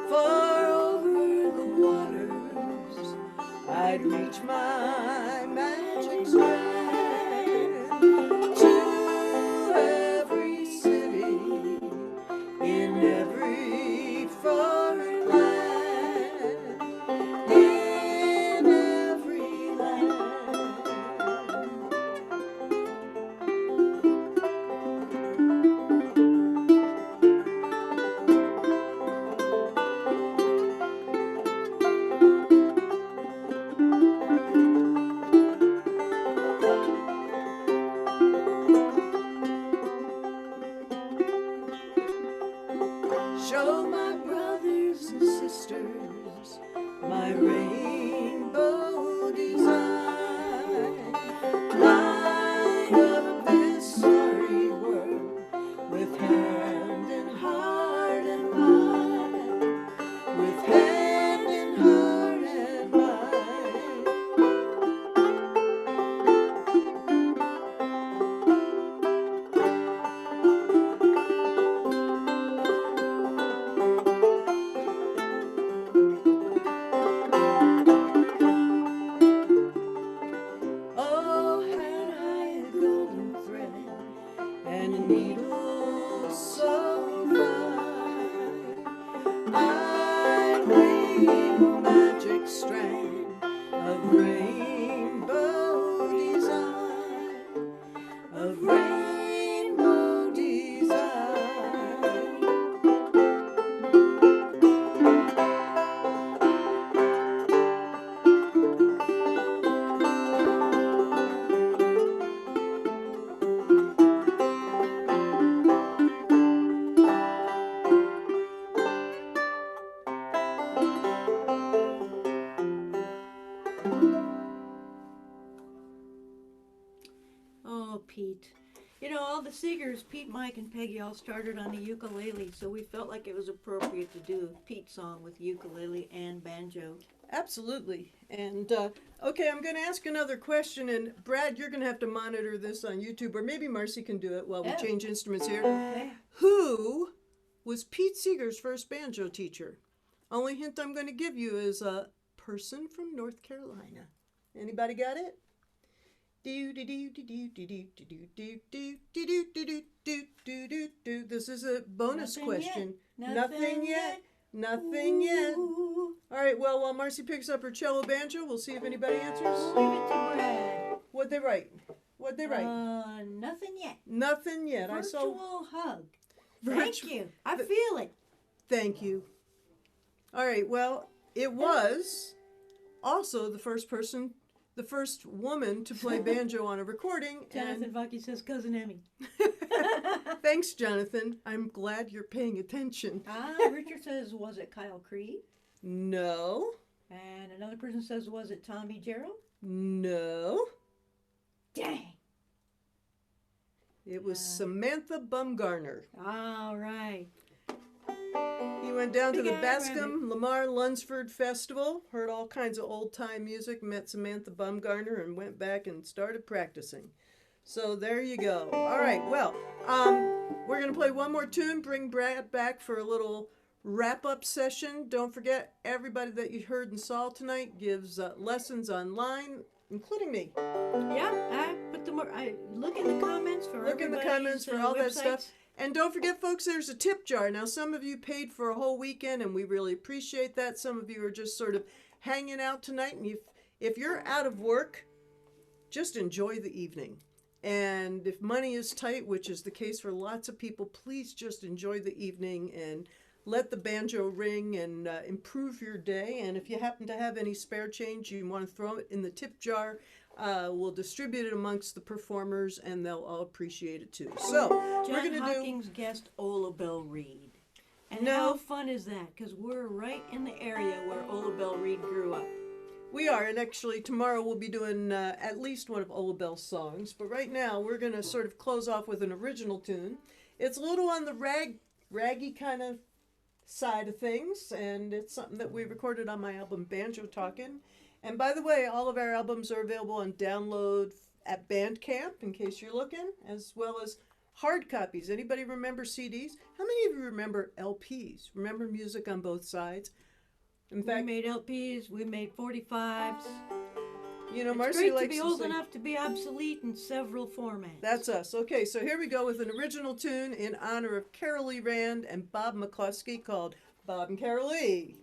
Far over the waters I'd reach my magic strand to every city in every foreign land, in every land. Show my brothers and sisters my rainbow design. Light up this starry world with hand and heart and mind, with hand and heart and mind. the Seegers, Pete, Mike, and Peggy all started on the ukulele, so we felt like it was appropriate to do Pete's song with ukulele and banjo. Absolutely. And okay, I'm going to ask another question. And Brad, you're going to have to monitor this on YouTube, or maybe Marcy can do it while we Oh. change instruments here. Okay. Who was Pete Seeger's first banjo teacher? Only hint I'm going to give you is a person from North Carolina. Anybody got it? This is a bonus question. Nothing yet. Nothing yet. Ooh. All right, well, while Marcy picks up her cello banjo, we'll see if anybody answers. Leave it to Brad. What'd they write? What'd they write? Nothing yet. Nothing yet. I saw. Virtual hug. Thank Virtu- you. I feel it. Thank you. All right, well, it was also the first woman to play banjo on a recording. Jonathan Vaki says Cousin Emmy. Thanks, Jonathan. I'm glad you're paying attention. Richard says, was it Kyle Creed? No. And another person says, was it Tommy Gerald? No. Dang. It was Samantha Bumgarner. All right. He went down to the Big Eye Bascom Lamar Lunsford Festival, heard all kinds of old-time music, met Samantha Bumgarner, and went back and started practicing. So there you go. All right, well, we're going to play one more tune, bring Brad back for a little wrap-up session. Don't forget, everybody that you heard and saw tonight gives lessons online, including me. Yeah, I put them. I look in the comments for Look in the comments for all that stuff. websites. And don't forget, folks, there's a tip jar. Now, some of you paid for a whole weekend, and we really appreciate that. Some of you are just sort of hanging out tonight. And if you're out of work, just enjoy the evening. And if money is tight, which is the case for lots of people, please just enjoy the evening and let the banjo ring and improve your day. And if you happen to have any spare change, you want to throw it in the tip jar. We'll distribute it amongst the performers, and they'll all appreciate it too. So we're John going to do. Hawkins guest Ola Belle Reed. And No. how fun is that? Because we're right in the area where Ola Belle Reed grew up. We are, and actually tomorrow we'll be doing at least one of Ola Belle's songs. But right now we're going to sort of close off with an original tune. It's a little on the raggy kind of side of things, and it's something that we recorded on my album Banjo Talkin'. And by the way, all of our albums are available on download at Bandcamp, in case you're looking, as well as hard copies. Anybody remember CDs? How many of you remember LPs? Remember music on both sides? In We fact, made LPs, we made 45s. you know, It's Marcy great to likes be to old say, enough to be obsolete in several formats. that's us. Okay, so here we go with an original tune in honor of Carol Lee Rand and Bob McCluskey called Bob and Carol Lee.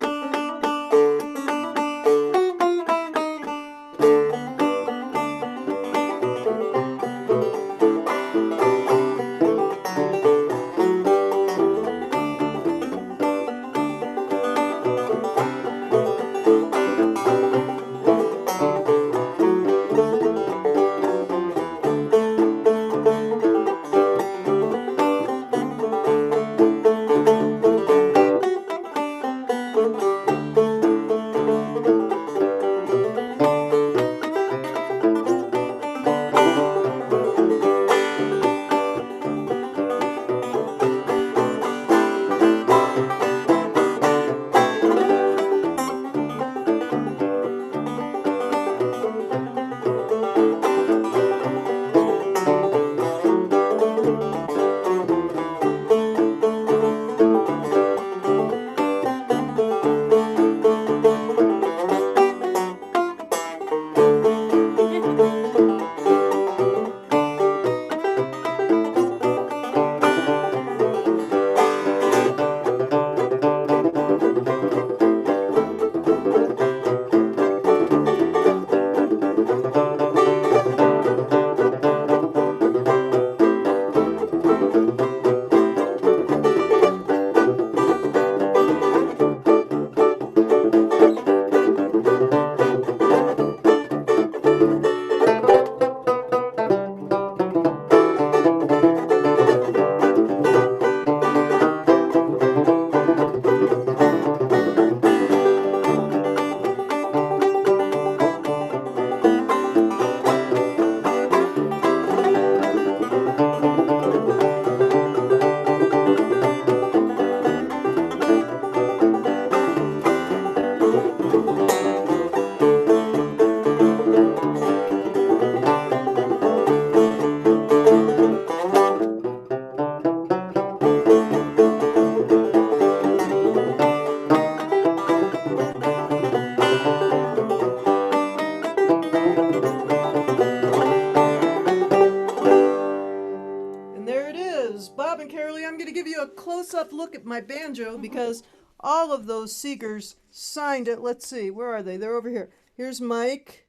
tough look at my banjo because all of those Seegers signed it. Let's see, where are they? They're over here. Here's Mike,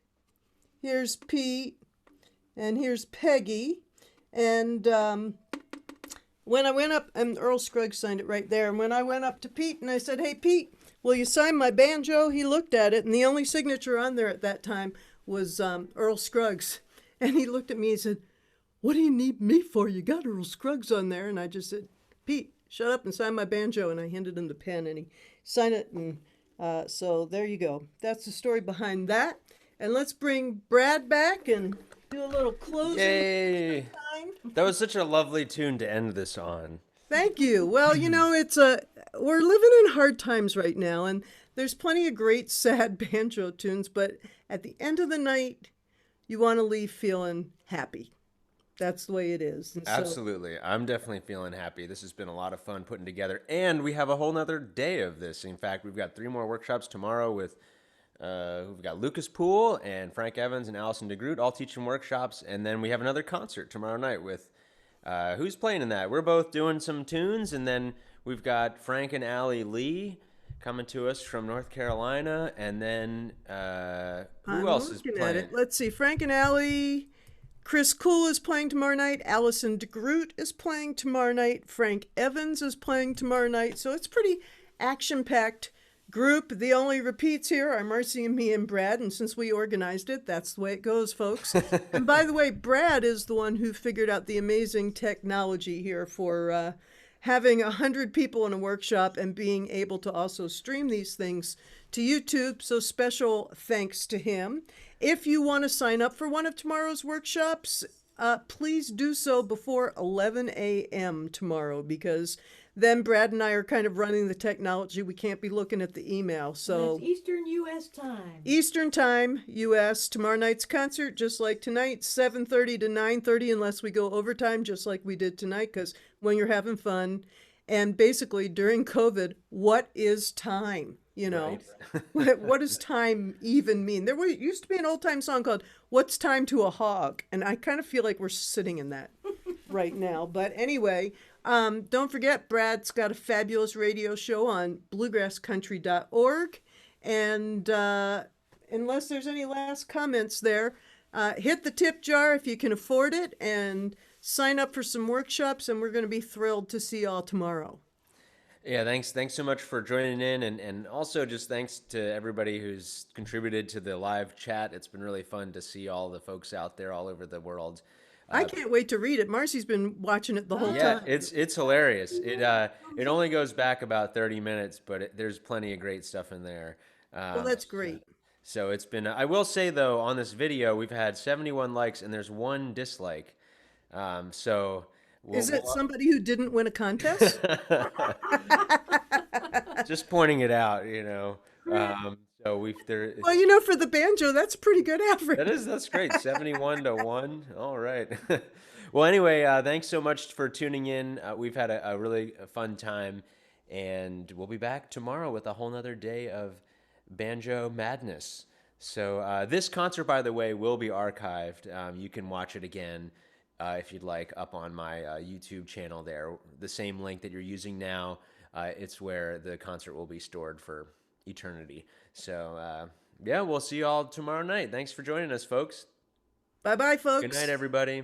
here's Pete, and here's Peggy. And when I went up, and Earl Scruggs signed it right there. And when I went up to Pete and I said, "Hey, Pete, will you sign my banjo?" He looked at it, and the only signature on there at that time was Earl Scruggs. And he looked at me and said, "What do you need me for? You got Earl Scruggs on there." And I just said, "Pete, shut up and sign my banjo." And I handed him the pen, and he signed it. And so there you go. That's the story behind that. And let's bring Brad back and do a little closing. Yay! Time. That was such a lovely tune to end this on. Thank you. Well, you know, we're living in hard times right now, and there's plenty of great sad banjo tunes, but at the end of the night, you want to leave feeling happy. That's the way it is. And so, Absolutely. I'm definitely feeling happy. This has been a lot of fun putting together, and we have a whole nother day of this. In fact, we've got 3 more workshops tomorrow with we've got Lukas Poole and Frank Evans and Allison DeGroot all teaching workshops, and then we have another concert tomorrow night with who's playing in that? We're both doing some tunes, and then we've got Frank and Allie Lee coming to us from North Carolina, and then who else is playing? Let's see. Frank and Allie. Chris Cool is playing tomorrow night. Allison DeGroot is playing tomorrow night. Frank Evans is playing tomorrow night. So it's pretty action-packed group. The only repeats here are Marcy and me and Brad, and since we organized it, that's the way it goes, folks. And by the way, Brad is the one who figured out the amazing technology here for having 100 people in a workshop and being able to also stream these things to YouTube. So special thanks to him. If you want to sign up for one of tomorrow's workshops, please do so before 11 a.m. tomorrow, because then Brad and I are kind of running the technology. We can't be looking at the email. So That's Eastern U.S. time. Eastern time, U.S. Tomorrow night's concert, just like tonight, 7:30 to 9:30, unless we go overtime, just like we did tonight, because when you're having fun. And basically, during COVID, what is time? You know, Right. what does time even mean? There used to be an old-time song called "What's Time to a Hog?" And I kind of feel like we're sitting in that right now. But anyway, don't forget, Brad's got a fabulous radio show on bluegrasscountry.org. And unless there's any last comments there, hit the tip jar if you can afford it, and sign up for some workshops, and we're going to be thrilled to see you all tomorrow. Yeah, thanks so much for joining in, and also just thanks to everybody who's contributed to the live chat. It's been really fun to see all the folks out there all over the world. I can't wait to read it. Marcy's been watching it the whole Yeah, time. it's hilarious. It only goes back about 30 minutes, but there's plenty of great stuff in there. Well, that's great. So it's been. I will say though, on this video, we've had 71 likes and there's 1 dislike. So. Is it somebody who didn't win a contest? Just pointing it out, you know. So Well, you know, for the banjo, that's a pretty good average. that's great. 71 to 1. All right. Well, anyway, thanks so much for tuning in. We've had a really fun time, and we'll be back tomorrow with a whole nother day of banjo madness. So this concert, by the way, will be archived. You can watch it again. If you'd like, up on my YouTube channel there. The same link that you're using now, it's where the concert will be stored for eternity. So, yeah, we'll see you all tomorrow night. Thanks for joining us, folks. Bye-bye, folks. Good night, everybody.